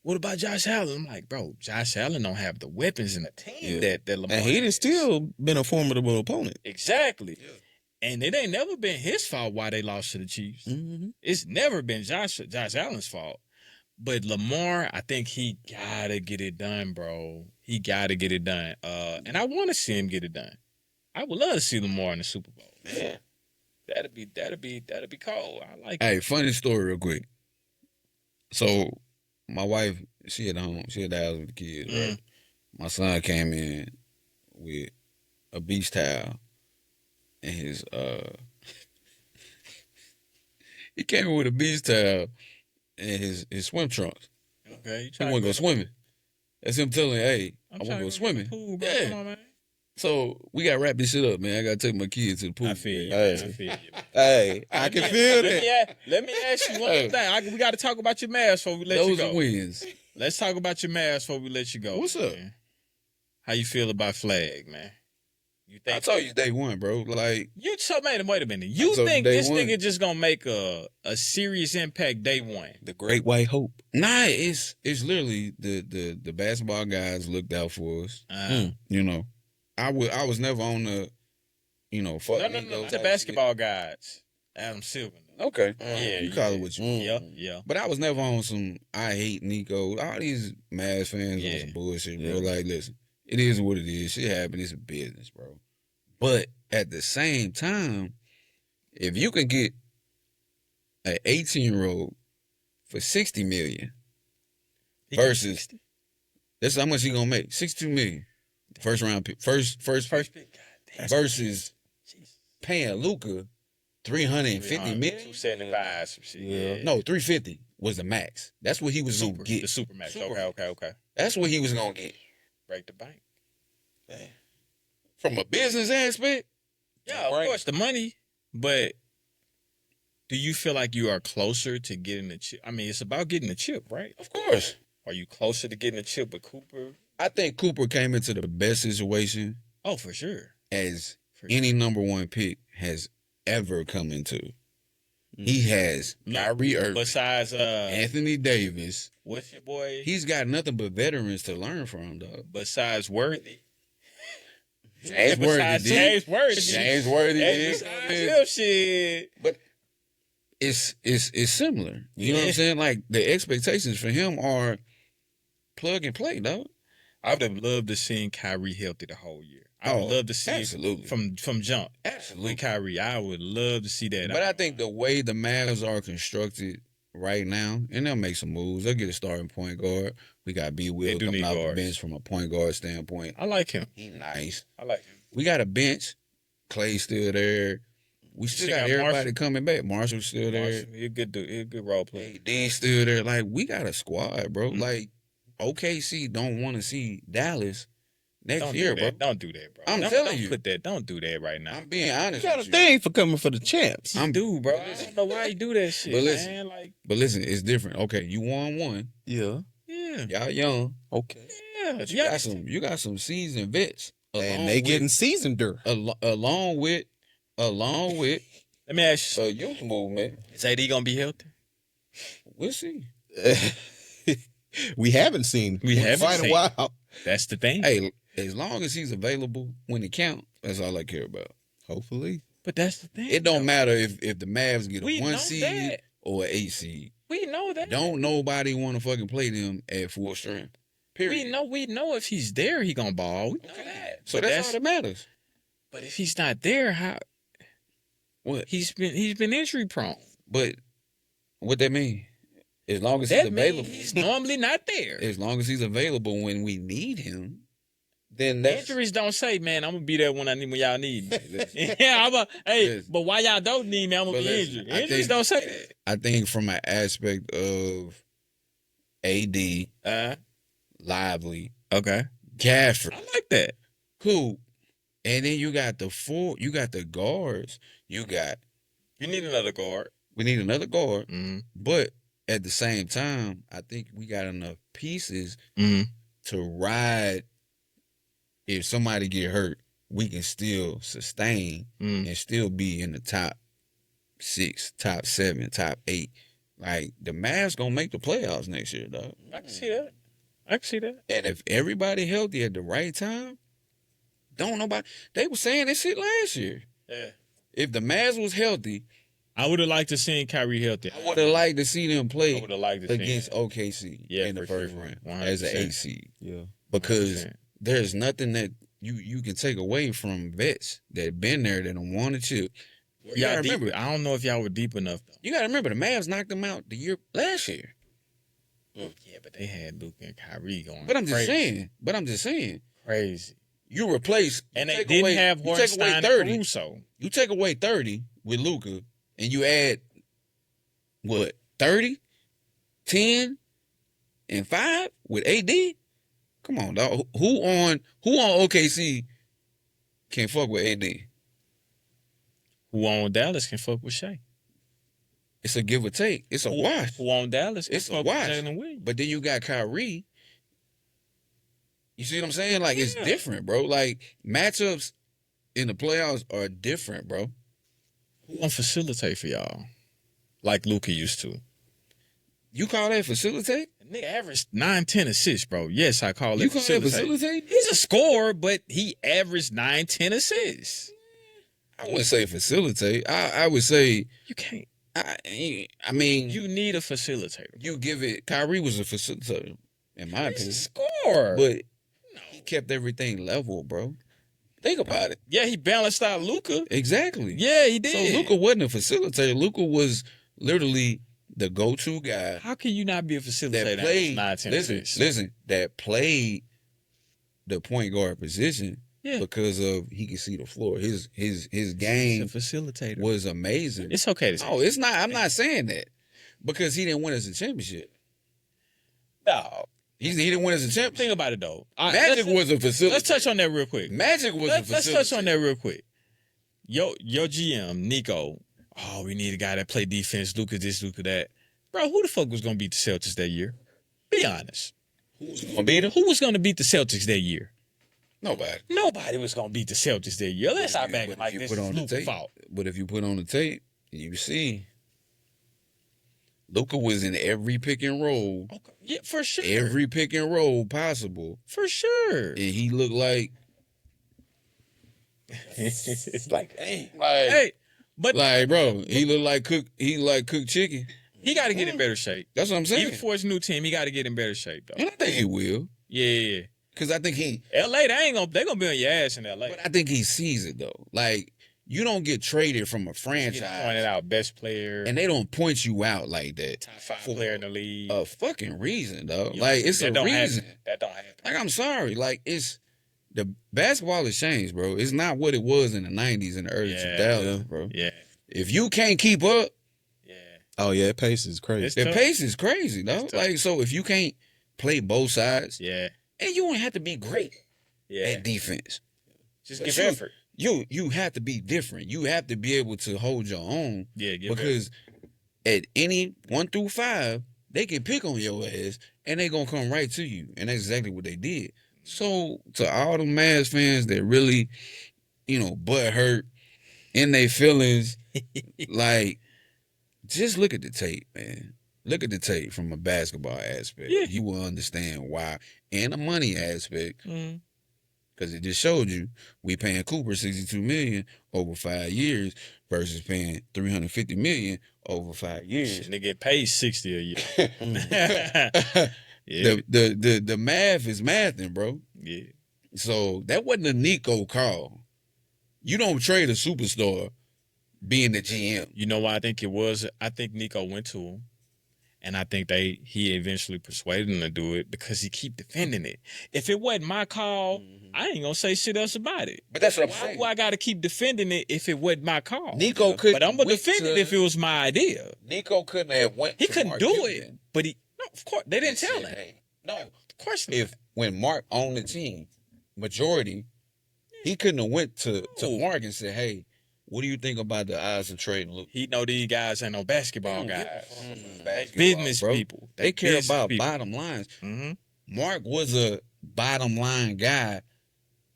[SPEAKER 1] what about Josh Allen?" I'm like, "Bro, Josh Allen don't have the weapons in the team that Lamar."
[SPEAKER 3] And he done
[SPEAKER 1] has.
[SPEAKER 3] still been a formidable opponent.
[SPEAKER 1] Exactly. And it ain't never been his fault why they lost to the Chiefs.
[SPEAKER 3] Mm-hmm.
[SPEAKER 1] It's never been Josh Allen's fault. But Lamar, I think he gotta get it done, bro. He gotta get it done. And I want to see him get it done. I would love to see Lamar in the Super Bowl. Yeah. That'd be cold. I like it.
[SPEAKER 2] Hey, funny story real quick. So my wife, she at home, she at the house with the kids, right? My son came in with a beach towel and his he came in with a beach towel and his swim trunks.
[SPEAKER 1] Okay, you
[SPEAKER 2] He
[SPEAKER 1] trying
[SPEAKER 2] wanna go swimming. That's him telling me, hey, I wanna go swimming.
[SPEAKER 1] Pool, bro.
[SPEAKER 2] Yeah.
[SPEAKER 1] Come on, man.
[SPEAKER 2] So we gotta wrap this shit up, man. I gotta take my kids to the pool.
[SPEAKER 1] I feel you.
[SPEAKER 3] Hey.
[SPEAKER 1] Man. I feel you.
[SPEAKER 3] Hey, I can feel that.
[SPEAKER 1] Let me ask you one more thing. We got to talk about your mask before we let you
[SPEAKER 2] Those
[SPEAKER 1] go.
[SPEAKER 2] are wins.
[SPEAKER 1] Let's talk about your mask before we let you go.
[SPEAKER 2] What's up?
[SPEAKER 1] man. How you feel about Flag, man? You
[SPEAKER 2] I
[SPEAKER 1] think
[SPEAKER 2] told you day one, bro. Like,
[SPEAKER 1] wait a minute. You
[SPEAKER 2] So
[SPEAKER 1] think
[SPEAKER 2] day
[SPEAKER 1] this
[SPEAKER 2] one.
[SPEAKER 1] nigga just gonna make a serious impact day one?
[SPEAKER 3] The Great White Hope.
[SPEAKER 2] nah, it's literally the basketball guys looked out for us. You know, I was never on the, you know, fuck
[SPEAKER 1] No,
[SPEAKER 2] Nico
[SPEAKER 1] the
[SPEAKER 2] type
[SPEAKER 1] basketball guys. Adam Silver.
[SPEAKER 2] shit. Okay,
[SPEAKER 1] Yeah,
[SPEAKER 2] you call it what you want.
[SPEAKER 1] Yeah.
[SPEAKER 2] But I was never on some I hate Nico. All these Mavs fans on some bullshit, bro. Like, listen, it is what it is. Shit happened. It's a business, bro. But at the same time, If you can get an 18-year-old for $60 million versus that's how much he gonna make, $62 million. First round pick, first pick. Versus paying Luka $350 million.
[SPEAKER 1] 275, some shit. Yeah.
[SPEAKER 2] No, 350 was the max. That's what he was gonna get.
[SPEAKER 1] The super max. Okay.
[SPEAKER 2] That's what he was gonna get.
[SPEAKER 1] Break the bank.
[SPEAKER 2] Man. From a business aspect,
[SPEAKER 1] yeah, of course, the money. But do you feel like you are closer to getting the chip? I mean, it's about getting the chip, right?
[SPEAKER 2] Of course.
[SPEAKER 1] Are you closer to getting the chip with Cooper?
[SPEAKER 2] I think Cooper came into the best situation.
[SPEAKER 1] Oh, for sure.
[SPEAKER 2] As any number one pick has ever come into. He has Kyrie Irving.
[SPEAKER 1] Besides
[SPEAKER 2] Anthony Davis.
[SPEAKER 1] What's your boy?
[SPEAKER 2] He's got nothing but veterans to learn from, dog.
[SPEAKER 1] Besides Worthy.
[SPEAKER 2] James Worthy.
[SPEAKER 1] James Worthy.
[SPEAKER 2] Shit. But it's similar. You know what I'm saying? Like, the expectations for him are plug and play, dog.
[SPEAKER 1] I would have loved to see Kyrie healthy the whole year. I would love to see it from jump.
[SPEAKER 2] Absolutely.
[SPEAKER 1] With Kyrie, I would love to see that.
[SPEAKER 2] But I think the way the Mavs are constructed right now, and they'll make some moves. They'll get a starting point guard. We got B. Will coming off the bench from a point guard standpoint.
[SPEAKER 1] I like him.
[SPEAKER 2] He's nice.
[SPEAKER 1] I like him.
[SPEAKER 2] We got a bench. Clay's still there. We still got everybody coming back. Marshall's still there.
[SPEAKER 1] He's a good dude. He's a good role player.
[SPEAKER 2] D's still there. Like, we got a squad, bro. Mm-hmm. Like, OKC don't want to see Dallas next year, bro.
[SPEAKER 1] Don't do that, bro.
[SPEAKER 2] I'm telling you.
[SPEAKER 1] Don't do that right now.
[SPEAKER 2] I'm being honest.
[SPEAKER 3] You got a thing for coming for the champs.
[SPEAKER 1] I do, bro. I don't know why you do that shit, man.
[SPEAKER 2] But listen, it's different. Okay, you won one.
[SPEAKER 3] Yeah.
[SPEAKER 2] Y'all young.
[SPEAKER 3] Okay.
[SPEAKER 1] Yeah.
[SPEAKER 2] You got some seasoned vets.
[SPEAKER 3] And they getting seasoneder.
[SPEAKER 2] Along with. Let
[SPEAKER 1] me ask you.
[SPEAKER 2] Youth movement.
[SPEAKER 1] Is AD gonna be healthy?
[SPEAKER 2] We'll see.
[SPEAKER 3] We haven't seen.
[SPEAKER 2] Quite
[SPEAKER 3] a while.
[SPEAKER 1] That's the thing.
[SPEAKER 2] Hey, as long as he's available when it counts, that's all I care about.
[SPEAKER 3] Hopefully.
[SPEAKER 1] But that's the thing.
[SPEAKER 2] It don't matter if the Mavs get a 1 seed or an 8 seed.
[SPEAKER 1] We know that.
[SPEAKER 2] Don't nobody want to fucking play them at full strength. Period.
[SPEAKER 1] We know if he's there, he gonna ball. We know that.
[SPEAKER 2] So that's all that matters.
[SPEAKER 1] But if he's not there, how?
[SPEAKER 2] What?
[SPEAKER 1] He's been injury prone.
[SPEAKER 2] But what that mean? As long as he's available.
[SPEAKER 1] He's normally not there.
[SPEAKER 2] As long as he's available when we need him, then that's...
[SPEAKER 1] Injuries don't say, man, I'm going to be there when y'all need me. But why y'all don't need me, I'm going to be injured. Injuries don't say that.
[SPEAKER 2] I think from an aspect of AD, Lively, Gafford.
[SPEAKER 1] I like that.
[SPEAKER 2] Cool. And then you got the guards. You
[SPEAKER 1] need another guard.
[SPEAKER 2] We need another guard.
[SPEAKER 1] Mm-hmm.
[SPEAKER 2] But at the same time, I think we got enough pieces to ride. If somebody get hurt, we can still sustain and still be in the top 6, top 7, top 8. Like, the Mavs gonna make the playoffs next year, dog.
[SPEAKER 1] I can see that.
[SPEAKER 2] And if everybody healthy at the right time, they were saying this shit last year.
[SPEAKER 1] Yeah.
[SPEAKER 2] If the Mavs was healthy,
[SPEAKER 1] I would have liked to see Kyrie healthy.
[SPEAKER 2] I would have liked to see them play against OKC in the first round
[SPEAKER 1] 100%.
[SPEAKER 2] as an 8 seed.
[SPEAKER 3] Yeah.
[SPEAKER 2] Because there's nothing that you can take away from vets that been there that don't want to chip.
[SPEAKER 1] Y'all remember, I don't know if y'all were deep enough, though.
[SPEAKER 2] You got to remember, the Mavs knocked them out last year.
[SPEAKER 1] Yeah, but they had Luka and Kyrie going
[SPEAKER 2] But I'm just
[SPEAKER 1] crazy.
[SPEAKER 2] saying.
[SPEAKER 1] Crazy.
[SPEAKER 2] You replace.
[SPEAKER 1] And they didn't have Hartenstein and Caruso.
[SPEAKER 2] You take away 30 with Luka, and you add, what, 30, 10, and 5 with AD? Come on, dog. Who on OKC can fuck with AD?
[SPEAKER 1] Who on Dallas can fuck with Shea?
[SPEAKER 2] It's a give or take. It's a wash.
[SPEAKER 1] Who on Dallas can
[SPEAKER 2] it's
[SPEAKER 1] fuck
[SPEAKER 2] a wash.
[SPEAKER 1] with Jalen Williams?
[SPEAKER 2] But then you got Kyrie. You see what I'm saying? Like, it's different, bro. Like, matchups in the playoffs are different, bro.
[SPEAKER 1] Who gonna facilitate for y'all? Like Luka used to.
[SPEAKER 2] You call that facilitate?
[SPEAKER 1] Nigga averaged 9-10 assists, bro. Yes, I call it
[SPEAKER 2] You call that facilitate?
[SPEAKER 1] He's a scorer, but he averaged 9-10 assists.
[SPEAKER 2] I wouldn't say facilitate. I would say...
[SPEAKER 1] You can't.
[SPEAKER 2] I mean...
[SPEAKER 1] You need a facilitator.
[SPEAKER 2] You give it... Kyrie was a facilitator, in my opinion.
[SPEAKER 1] He's a scorer.
[SPEAKER 2] But he kept everything level, bro. Think about it.
[SPEAKER 1] Yeah, he balanced out Luka.
[SPEAKER 2] Exactly.
[SPEAKER 1] Yeah, he did.
[SPEAKER 2] So Luka wasn't a facilitator. Luka was literally the go-to guy
[SPEAKER 1] How can you not be a facilitator?
[SPEAKER 2] that played.
[SPEAKER 1] 9, 10,
[SPEAKER 2] Listen, that played the point guard position
[SPEAKER 1] Yeah.
[SPEAKER 2] because of he could see the floor. His
[SPEAKER 1] He's
[SPEAKER 2] game
[SPEAKER 1] a facilitator.
[SPEAKER 2] was amazing.
[SPEAKER 1] It's okay to say.
[SPEAKER 2] No, it's not. I'm not saying that because he didn't win us a championship.
[SPEAKER 1] No.
[SPEAKER 2] He didn't win us a championship.
[SPEAKER 1] Think about it though.
[SPEAKER 2] Magic was a facilitator.
[SPEAKER 1] Let's touch on that real quick.
[SPEAKER 2] Magic was a facilitator.
[SPEAKER 1] Let's touch on that real quick. Your GM, Nico. Oh, we need a guy that play defense. Luka this, Luka that. Bro, who the fuck was gonna beat the Celtics that year? Be honest.
[SPEAKER 2] Who was gonna beat him?
[SPEAKER 1] Who was gonna beat the Celtics that year?
[SPEAKER 2] Nobody.
[SPEAKER 1] Nobody was gonna beat the Celtics that year. Let's not back
[SPEAKER 2] But
[SPEAKER 1] like
[SPEAKER 2] if you
[SPEAKER 1] this
[SPEAKER 2] put
[SPEAKER 1] is
[SPEAKER 2] on the
[SPEAKER 1] Luka's
[SPEAKER 2] tape,
[SPEAKER 1] fault.
[SPEAKER 2] but if you put on the tape, you see Luka was in every pick and roll,
[SPEAKER 1] Okay. Yeah, for sure.
[SPEAKER 2] every pick and roll possible,
[SPEAKER 1] For sure.
[SPEAKER 2] and he looked like
[SPEAKER 1] It's like, hey,
[SPEAKER 2] like,
[SPEAKER 1] hey, but
[SPEAKER 2] like bro, he looked like cooked chicken.
[SPEAKER 1] he got to get in better shape.
[SPEAKER 2] That's what I'm saying.
[SPEAKER 1] Even for his new team, he got to get in better shape though.
[SPEAKER 2] And I think he will,
[SPEAKER 1] Yeah.
[SPEAKER 2] because I think he,
[SPEAKER 1] LA, they gonna be on your ass in LA.
[SPEAKER 2] but I think he sees it though. Like you don't get traded from a
[SPEAKER 1] He
[SPEAKER 2] franchise,
[SPEAKER 1] pointed out best player,
[SPEAKER 2] and they don't point you out like that
[SPEAKER 1] top 5 player in the league.
[SPEAKER 2] a fucking reason though.
[SPEAKER 1] You know,
[SPEAKER 2] Like it's a
[SPEAKER 1] that don't
[SPEAKER 2] reason.
[SPEAKER 1] happen. That don't happen.
[SPEAKER 2] Like I'm sorry, like it's the basketball has changed, bro. It's not what it was in the 90s and the early 2000s, bro.
[SPEAKER 1] Yeah.
[SPEAKER 2] If you can't keep up,
[SPEAKER 1] Yeah.
[SPEAKER 3] Oh yeah, pace is crazy.
[SPEAKER 1] It's
[SPEAKER 2] the
[SPEAKER 1] tough.
[SPEAKER 2] pace is crazy, though.
[SPEAKER 1] It's tough.
[SPEAKER 2] Like so, if you can't play both sides,
[SPEAKER 1] Yeah.
[SPEAKER 2] and you don't have to be great
[SPEAKER 1] Yeah.
[SPEAKER 2] at defense.
[SPEAKER 1] Just
[SPEAKER 2] But
[SPEAKER 1] give
[SPEAKER 2] you-
[SPEAKER 1] effort.
[SPEAKER 2] You have to be different. You have to be able to hold your own
[SPEAKER 1] Yeah. Give effort.
[SPEAKER 2] because at any 1 through 5, they can pick on your ass and they gonna come right to you, and that's exactly what they did. So to all the Mavs fans that really, butt hurt in their feelings, like just look at the tape, man. Look at the tape from a basketball aspect.
[SPEAKER 1] Yeah.
[SPEAKER 2] You will understand why, and a money aspect,
[SPEAKER 1] Mhm.
[SPEAKER 2] because it just showed you we paying Cooper $62 million over 5 years versus paying $350 million over 5 years.
[SPEAKER 1] Shit, they get paid 60 a year. Yeah.
[SPEAKER 2] The math is mathing, bro.
[SPEAKER 1] Yeah.
[SPEAKER 2] So that wasn't a Nico call. You don't trade a superstar being the GM.
[SPEAKER 1] You know why I think it was? I think Nico went to him, and I think he eventually persuaded him to do it because he keep defending it. If it wasn't my call, I ain't gonna say shit else about it.
[SPEAKER 2] But that's what I'm
[SPEAKER 1] Why
[SPEAKER 2] saying.
[SPEAKER 1] do I gotta keep defending it if it wasn't my call?
[SPEAKER 2] Nico couldn't.
[SPEAKER 1] But I'm gonna
[SPEAKER 2] went
[SPEAKER 1] defend it
[SPEAKER 2] to-
[SPEAKER 1] if it was my idea.
[SPEAKER 2] Nico couldn't have went.
[SPEAKER 1] He
[SPEAKER 2] to
[SPEAKER 1] couldn't
[SPEAKER 2] Mark
[SPEAKER 1] do
[SPEAKER 2] Cuban
[SPEAKER 1] it, but no, of course they didn't
[SPEAKER 2] and
[SPEAKER 1] tell
[SPEAKER 2] said,
[SPEAKER 1] him.
[SPEAKER 2] "Hey, no,
[SPEAKER 1] Of course not.
[SPEAKER 2] if when Mark owned the team, majority, he couldn't have went to
[SPEAKER 1] No.
[SPEAKER 2] Mark and said, "Hey, what do you think about the odds of trading Luke?"
[SPEAKER 1] He know these guys ain't no basketball guys.
[SPEAKER 2] Basketball,
[SPEAKER 1] Business
[SPEAKER 2] bro.
[SPEAKER 1] people.
[SPEAKER 2] They care
[SPEAKER 1] business
[SPEAKER 2] about
[SPEAKER 1] people.
[SPEAKER 2] bottom lines.
[SPEAKER 1] Mm-hmm.
[SPEAKER 2] Mark was a bottom line guy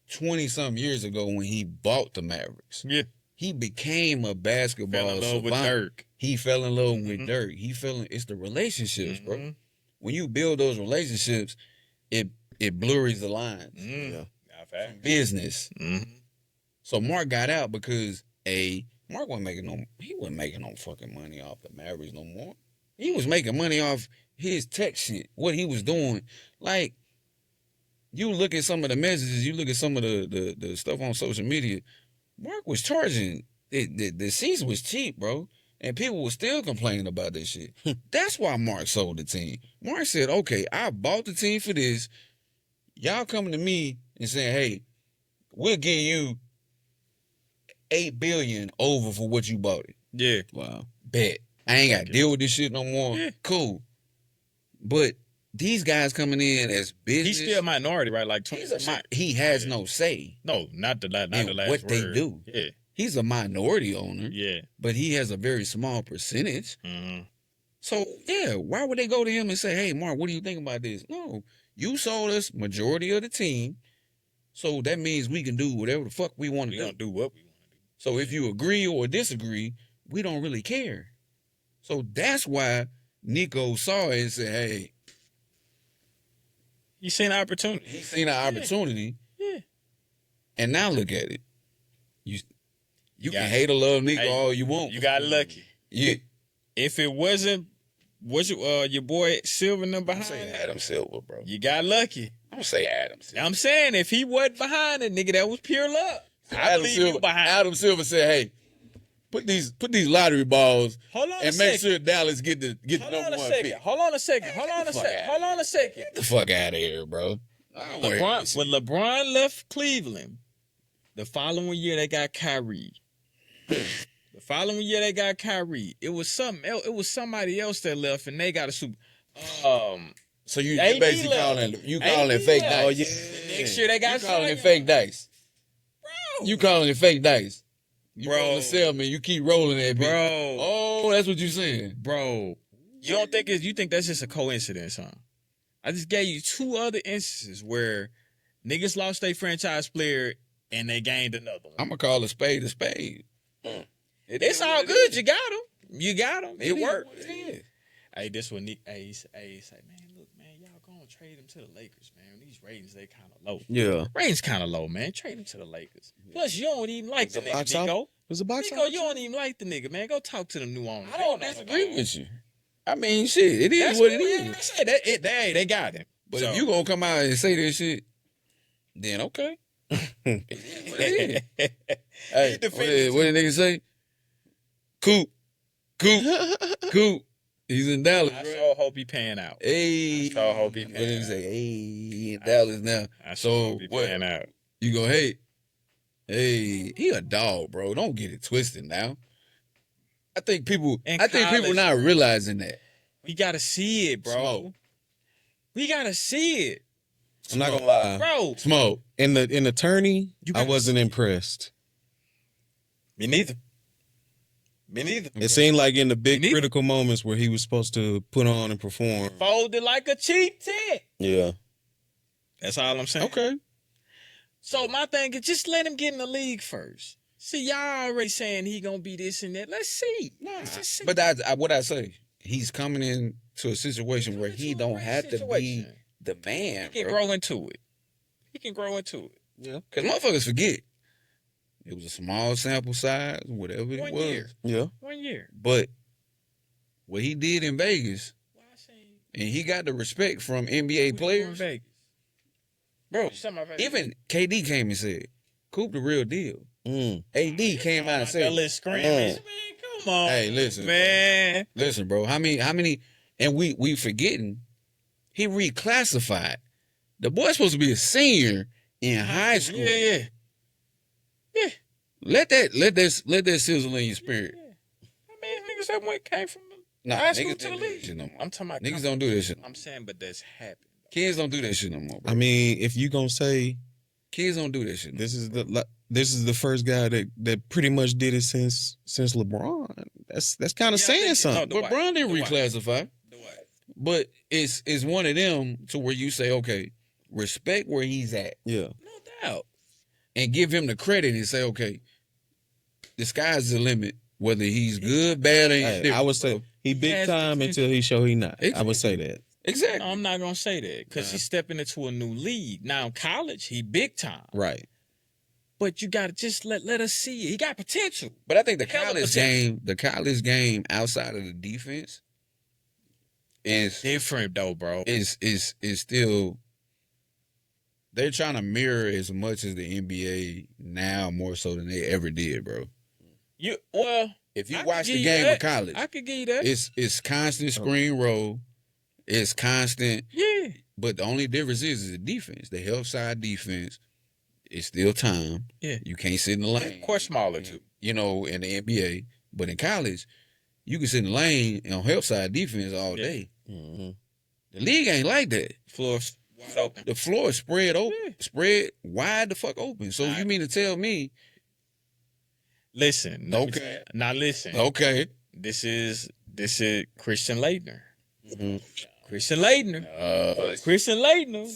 [SPEAKER 2] 20-some years ago when he bought the Mavericks.
[SPEAKER 1] Yeah.
[SPEAKER 2] He became a basketball
[SPEAKER 1] Fell in love with
[SPEAKER 2] savant.
[SPEAKER 1] Dirk.
[SPEAKER 2] He fell in love with
[SPEAKER 1] Mhm.
[SPEAKER 2] Dirk. It's the relationships, bro.
[SPEAKER 1] Mhm.
[SPEAKER 2] When you build those relationships, it blurs the lines.
[SPEAKER 1] Mm.
[SPEAKER 3] Yeah.
[SPEAKER 1] Not fact.
[SPEAKER 2] Business.
[SPEAKER 1] Mm-hmm.
[SPEAKER 2] So Mark got out because Mark wasn't making no fucking money off the Mavericks no more. He was making money off his tech shit, what he was doing. Like, you look at some of the messages, you look at some of the stuff on social media, Mark was charging, the season was cheap, bro. And people were still complaining about this shit. That's why Mark sold the team. Mark said, okay, I bought the team for this. Y'all coming to me and saying, hey, we'll give you $8 billion over for what you bought it.
[SPEAKER 1] Yeah.
[SPEAKER 3] Wow.
[SPEAKER 2] Bet. I ain't got to deal with this shit no more.
[SPEAKER 1] Yeah.
[SPEAKER 2] Cool. But these guys coming in as business.
[SPEAKER 1] He's still a minority, right? Like 20%.
[SPEAKER 2] He has no say
[SPEAKER 1] No, not the
[SPEAKER 2] in
[SPEAKER 1] last
[SPEAKER 2] what they
[SPEAKER 1] word.
[SPEAKER 2] do.
[SPEAKER 1] Yeah.
[SPEAKER 2] He's a minority owner,
[SPEAKER 1] Yeah.
[SPEAKER 2] but he has a very small percentage.
[SPEAKER 1] Mm-hmm.
[SPEAKER 2] So, yeah, why would they go to him and say, hey, Mark, what do you think about this? No, you sold us majority of the team, so that means we can do whatever the fuck we want to
[SPEAKER 1] We
[SPEAKER 2] do.
[SPEAKER 1] gonna do what we want to do.
[SPEAKER 2] So if you agree or disagree, we don't really care. So that's why Nico saw it and said, hey,
[SPEAKER 1] You seen an opportunity.
[SPEAKER 2] he's seen an opportunity.
[SPEAKER 1] Yeah.
[SPEAKER 2] And now look at it. You
[SPEAKER 1] Yeah.
[SPEAKER 2] can hate or love Nico
[SPEAKER 1] Hey,
[SPEAKER 2] all you want.
[SPEAKER 1] You got lucky.
[SPEAKER 2] Yeah.
[SPEAKER 1] If it wasn't What's your boy Silver number
[SPEAKER 2] I'm
[SPEAKER 1] behind?
[SPEAKER 2] saying Adam Silver, bro.
[SPEAKER 1] You got lucky.
[SPEAKER 2] I'm gonna say Adam Silver.
[SPEAKER 1] I'm saying if he wasn't behind it, nigga, that was pure luck.
[SPEAKER 2] Adam Silver said, "Hey, put these lottery balls and make sure Dallas get the number one pick."
[SPEAKER 1] Hold on a second.
[SPEAKER 2] Get the fuck out of here, bro.
[SPEAKER 1] When LeBron left Cleveland, the following year they got Kyrie. It was something else. It was somebody else that left, and they got a super.
[SPEAKER 2] So you
[SPEAKER 1] AD
[SPEAKER 2] basically calling it fake dice.
[SPEAKER 1] Oh yeah. Next year they got
[SPEAKER 2] You calling it
[SPEAKER 1] Zion.
[SPEAKER 2] fake dice.
[SPEAKER 1] Bro.
[SPEAKER 2] You calling it fake dice. You
[SPEAKER 1] Bro.
[SPEAKER 2] rolling sell me. You keep rolling that bitch.
[SPEAKER 1] Bro.
[SPEAKER 2] Oh, that's what you saying.
[SPEAKER 1] Bro. You don't think you think that's just a coincidence, huh? I just gave you 2 other instances where niggas lost their franchise player and they gained another one.
[SPEAKER 2] I'm gonna call a spade a spade.
[SPEAKER 1] It's all good. You got him. It worked.
[SPEAKER 2] Yeah.
[SPEAKER 1] Hey, this one. Hey, he say, man, look, man, y'all gonna trade him to the Lakers, man. These ratings, they kind of low.
[SPEAKER 3] Yeah.
[SPEAKER 1] Ratings kind of low, man. Trade him to the Lakers. Plus, you don't even like the nigga, Nico.
[SPEAKER 3] There's a box
[SPEAKER 1] Nico, you don't even like the nigga, man. Go talk to the new owner.
[SPEAKER 2] I don't disagree with you. I mean, shit, it is what it is.
[SPEAKER 1] They got him.
[SPEAKER 2] But
[SPEAKER 1] So-
[SPEAKER 2] if you gonna come out and say this shit, then okay. It is what it is. Hey, what did niggas say? Coop. He's in Dallas,
[SPEAKER 1] I
[SPEAKER 2] bro.
[SPEAKER 1] sure hope he pan out.
[SPEAKER 2] Hey.
[SPEAKER 1] I sure hope he
[SPEAKER 2] What
[SPEAKER 1] pan
[SPEAKER 2] did he
[SPEAKER 1] out.
[SPEAKER 2] say? Hey, he in Dallas now.
[SPEAKER 1] I sure
[SPEAKER 2] So
[SPEAKER 1] hope he
[SPEAKER 2] what?
[SPEAKER 1] pan out.
[SPEAKER 2] You go, hey, he a dog, bro. Don't get it twisted now. I think people
[SPEAKER 1] college,
[SPEAKER 2] not realizing that.
[SPEAKER 1] We gotta see it, bro.
[SPEAKER 2] Smoke.
[SPEAKER 1] We gotta see it,
[SPEAKER 3] I'm not gonna lie.
[SPEAKER 1] bro.
[SPEAKER 2] Smoke.
[SPEAKER 3] In the tourney,
[SPEAKER 1] You
[SPEAKER 3] I
[SPEAKER 1] gotta
[SPEAKER 3] wasn't impressed.
[SPEAKER 1] Me neither.
[SPEAKER 3] It seemed like in the big
[SPEAKER 1] Me neither.
[SPEAKER 3] critical moments where he was supposed to put on and perform.
[SPEAKER 1] Folded like a cheap tit.
[SPEAKER 3] Yeah.
[SPEAKER 1] That's all I'm saying.
[SPEAKER 2] Okay.
[SPEAKER 1] So my thing is just let him get in the league first. See, y'all already saying he gonna be this and that. Let's see. Let's just see.
[SPEAKER 2] But what I say, he's coming in to a situation where he don't have to be the man,
[SPEAKER 1] He can
[SPEAKER 2] bro.
[SPEAKER 1] grow into it.
[SPEAKER 3] Yeah.
[SPEAKER 2] Because motherfuckers forget. It was a small sample size, whatever it
[SPEAKER 1] 1
[SPEAKER 2] was.
[SPEAKER 1] year.
[SPEAKER 3] Yeah.
[SPEAKER 1] 1 year.
[SPEAKER 2] But what he did in Vegas,
[SPEAKER 1] Why I say
[SPEAKER 2] and he got the respect from NBA players,
[SPEAKER 1] Vegas?
[SPEAKER 2] bro.
[SPEAKER 1] You talking about Vegas?
[SPEAKER 2] Even KD came and said, Coop the real deal. AD came out and
[SPEAKER 1] That
[SPEAKER 2] said,
[SPEAKER 1] little scrimmage. Man, come on.
[SPEAKER 2] hey, listen,
[SPEAKER 1] man.
[SPEAKER 2] listen, bro. How many, and we forgetting, he reclassified. The boy's supposed to be a senior in high school.
[SPEAKER 1] Yeah.
[SPEAKER 2] Let that sizzle in your spirit.
[SPEAKER 1] I mean, niggas that came from
[SPEAKER 2] Nah,
[SPEAKER 1] high school
[SPEAKER 2] niggas
[SPEAKER 1] to the
[SPEAKER 2] don't do that
[SPEAKER 1] league.
[SPEAKER 2] shit no more.
[SPEAKER 1] I'm talking about
[SPEAKER 2] Niggas don't do that shit.
[SPEAKER 1] I'm saying, but that's happened.
[SPEAKER 2] Kids don't do that shit no more, bro.
[SPEAKER 3] I mean, if you gonna say
[SPEAKER 2] Kids don't do that shit.
[SPEAKER 3] this is the first guy that pretty much did it since LeBron, that's kind of saying something.
[SPEAKER 2] But Bron didn't
[SPEAKER 1] The what?
[SPEAKER 2] reclassify.
[SPEAKER 1] The what?
[SPEAKER 2] But it's one of them to where you say, okay, respect where he's at
[SPEAKER 3] Yeah.
[SPEAKER 1] No doubt.
[SPEAKER 2] and give him the credit and say, okay, the sky's the limit. Whether he's good, bad, or
[SPEAKER 3] Hey,
[SPEAKER 2] indifferent,
[SPEAKER 3] I would say
[SPEAKER 2] bro.
[SPEAKER 3] he big
[SPEAKER 1] has
[SPEAKER 3] time
[SPEAKER 1] potential.
[SPEAKER 3] until he show he not. I
[SPEAKER 2] Exactly.
[SPEAKER 3] would say that.
[SPEAKER 2] Exactly.
[SPEAKER 1] No, I'm not gonna say that because he's stepping into a new league now. In college, he big time,
[SPEAKER 3] Right.
[SPEAKER 1] but you gotta just let us see it. He got potential.
[SPEAKER 2] But I think the
[SPEAKER 1] Hell of
[SPEAKER 2] college game outside of the defense is
[SPEAKER 1] Different though, bro.
[SPEAKER 2] is still, they're trying to mirror as much as the NBA now, more so than they ever did, bro. If you
[SPEAKER 1] I could
[SPEAKER 2] watch
[SPEAKER 1] give
[SPEAKER 2] the
[SPEAKER 1] you
[SPEAKER 2] game
[SPEAKER 1] that.
[SPEAKER 2] of college,
[SPEAKER 1] I could give you that.
[SPEAKER 2] it's constant screen roll, it's constant.
[SPEAKER 1] Yeah.
[SPEAKER 2] But the only difference is the defense. The help side defense is still time.
[SPEAKER 1] Yeah.
[SPEAKER 2] You can't sit in the lane.
[SPEAKER 1] Of course, smaller too.
[SPEAKER 2] You know, in the NBA. But in college, you can sit in the lane and on help side defense all
[SPEAKER 1] Yeah.
[SPEAKER 2] day.
[SPEAKER 3] Mm-hmm.
[SPEAKER 2] The league ain't like that.
[SPEAKER 1] Floor's wide open.
[SPEAKER 2] The floor is spread open,
[SPEAKER 1] Yeah.
[SPEAKER 2] spread wide the fuck open. So you mean to tell me,
[SPEAKER 1] Listen.
[SPEAKER 2] Okay.
[SPEAKER 1] Now listen.
[SPEAKER 2] okay,
[SPEAKER 1] This is Christian Leitner.
[SPEAKER 2] Mm-hmm.
[SPEAKER 1] Christian Leitner.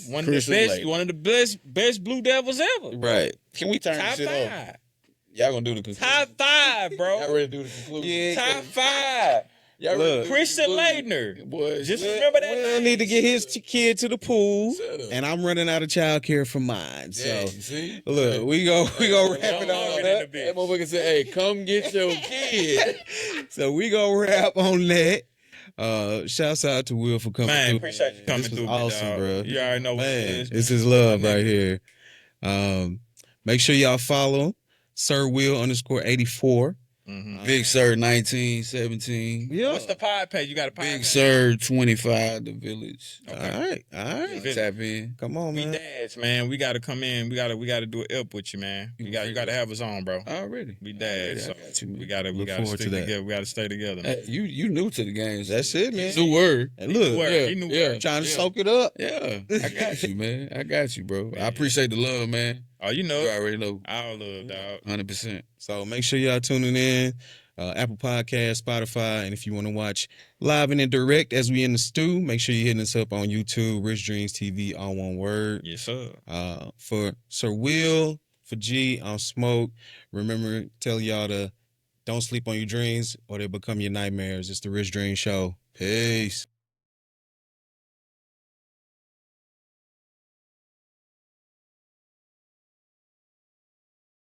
[SPEAKER 1] One of the best Blue Devils ever.
[SPEAKER 2] right. Can we turn
[SPEAKER 1] Top
[SPEAKER 2] this shit off?
[SPEAKER 1] 5.
[SPEAKER 2] Y'all gonna do the conclusion.
[SPEAKER 1] Top 5, bro.
[SPEAKER 2] Y'all ready to do the conclusion?
[SPEAKER 1] Top 5.
[SPEAKER 2] Y'all
[SPEAKER 3] Look.
[SPEAKER 2] ready to do the
[SPEAKER 1] Christian
[SPEAKER 2] conclusion?
[SPEAKER 1] Leitner.
[SPEAKER 2] Boys,
[SPEAKER 1] Just
[SPEAKER 2] look.
[SPEAKER 1] remember that.
[SPEAKER 3] Will
[SPEAKER 1] name.
[SPEAKER 3] need to get his kid to the pool,
[SPEAKER 2] Shut up.
[SPEAKER 3] and I'm running out of childcare for mine.
[SPEAKER 2] Yeah,
[SPEAKER 3] So
[SPEAKER 2] you see?
[SPEAKER 3] look, we go wrap it
[SPEAKER 1] I'm
[SPEAKER 3] on
[SPEAKER 1] already
[SPEAKER 3] that.
[SPEAKER 1] in the
[SPEAKER 2] That motherfucker said, hey, come get your kid.
[SPEAKER 3] So we gonna wrap on that. Shouts out to Will for coming
[SPEAKER 1] Man,
[SPEAKER 3] through.
[SPEAKER 1] appreciate you coming
[SPEAKER 3] This was
[SPEAKER 1] through,
[SPEAKER 3] awesome,
[SPEAKER 1] dog.
[SPEAKER 3] bro.
[SPEAKER 1] You already know what it
[SPEAKER 3] Man,
[SPEAKER 1] is.
[SPEAKER 3] it's his love right here. Make sure y'all follow Sir Will _84.
[SPEAKER 2] Big Sir 1917.
[SPEAKER 3] Yeah.
[SPEAKER 1] What's the pod page? You got a pod
[SPEAKER 2] Big
[SPEAKER 1] page?
[SPEAKER 2] Sir 25. The Village.
[SPEAKER 3] All right.
[SPEAKER 2] Tap in.
[SPEAKER 3] Come on,
[SPEAKER 1] We
[SPEAKER 3] man.
[SPEAKER 1] dads, man. We gotta come in. We gotta do an up with you, man. You gotta have us on, bro.
[SPEAKER 2] Already.
[SPEAKER 1] We dads, so
[SPEAKER 2] I got you, man.
[SPEAKER 1] we gotta
[SPEAKER 3] Look
[SPEAKER 1] stick
[SPEAKER 3] forward to that.
[SPEAKER 1] together. We gotta stay together. Man.
[SPEAKER 2] Hey, you new to the game. So
[SPEAKER 3] That's it, man.
[SPEAKER 2] New word.
[SPEAKER 3] And look,
[SPEAKER 1] Word.
[SPEAKER 2] yeah,
[SPEAKER 1] He knew
[SPEAKER 2] yeah.
[SPEAKER 1] word.
[SPEAKER 3] trying to soak it up.
[SPEAKER 2] Yeah, I got you, man. I got you, bro. I appreciate the love, man.
[SPEAKER 1] Oh, you know,
[SPEAKER 2] You already know.
[SPEAKER 1] our love, dog.
[SPEAKER 2] 100%.
[SPEAKER 3] So make sure y'all tuning in. Apple Podcast, Spotify, and if you want to watch live and in direct as we in the stew, make sure you're hitting us up on YouTube, Rich Dreams TV, all one word.
[SPEAKER 1] Yes, sir.
[SPEAKER 3] For Sir Will, for G, I'm Smoke. Remember, tell y'all to don't sleep on your dreams or they become your nightmares. It's the Rich Dream Show. Peace.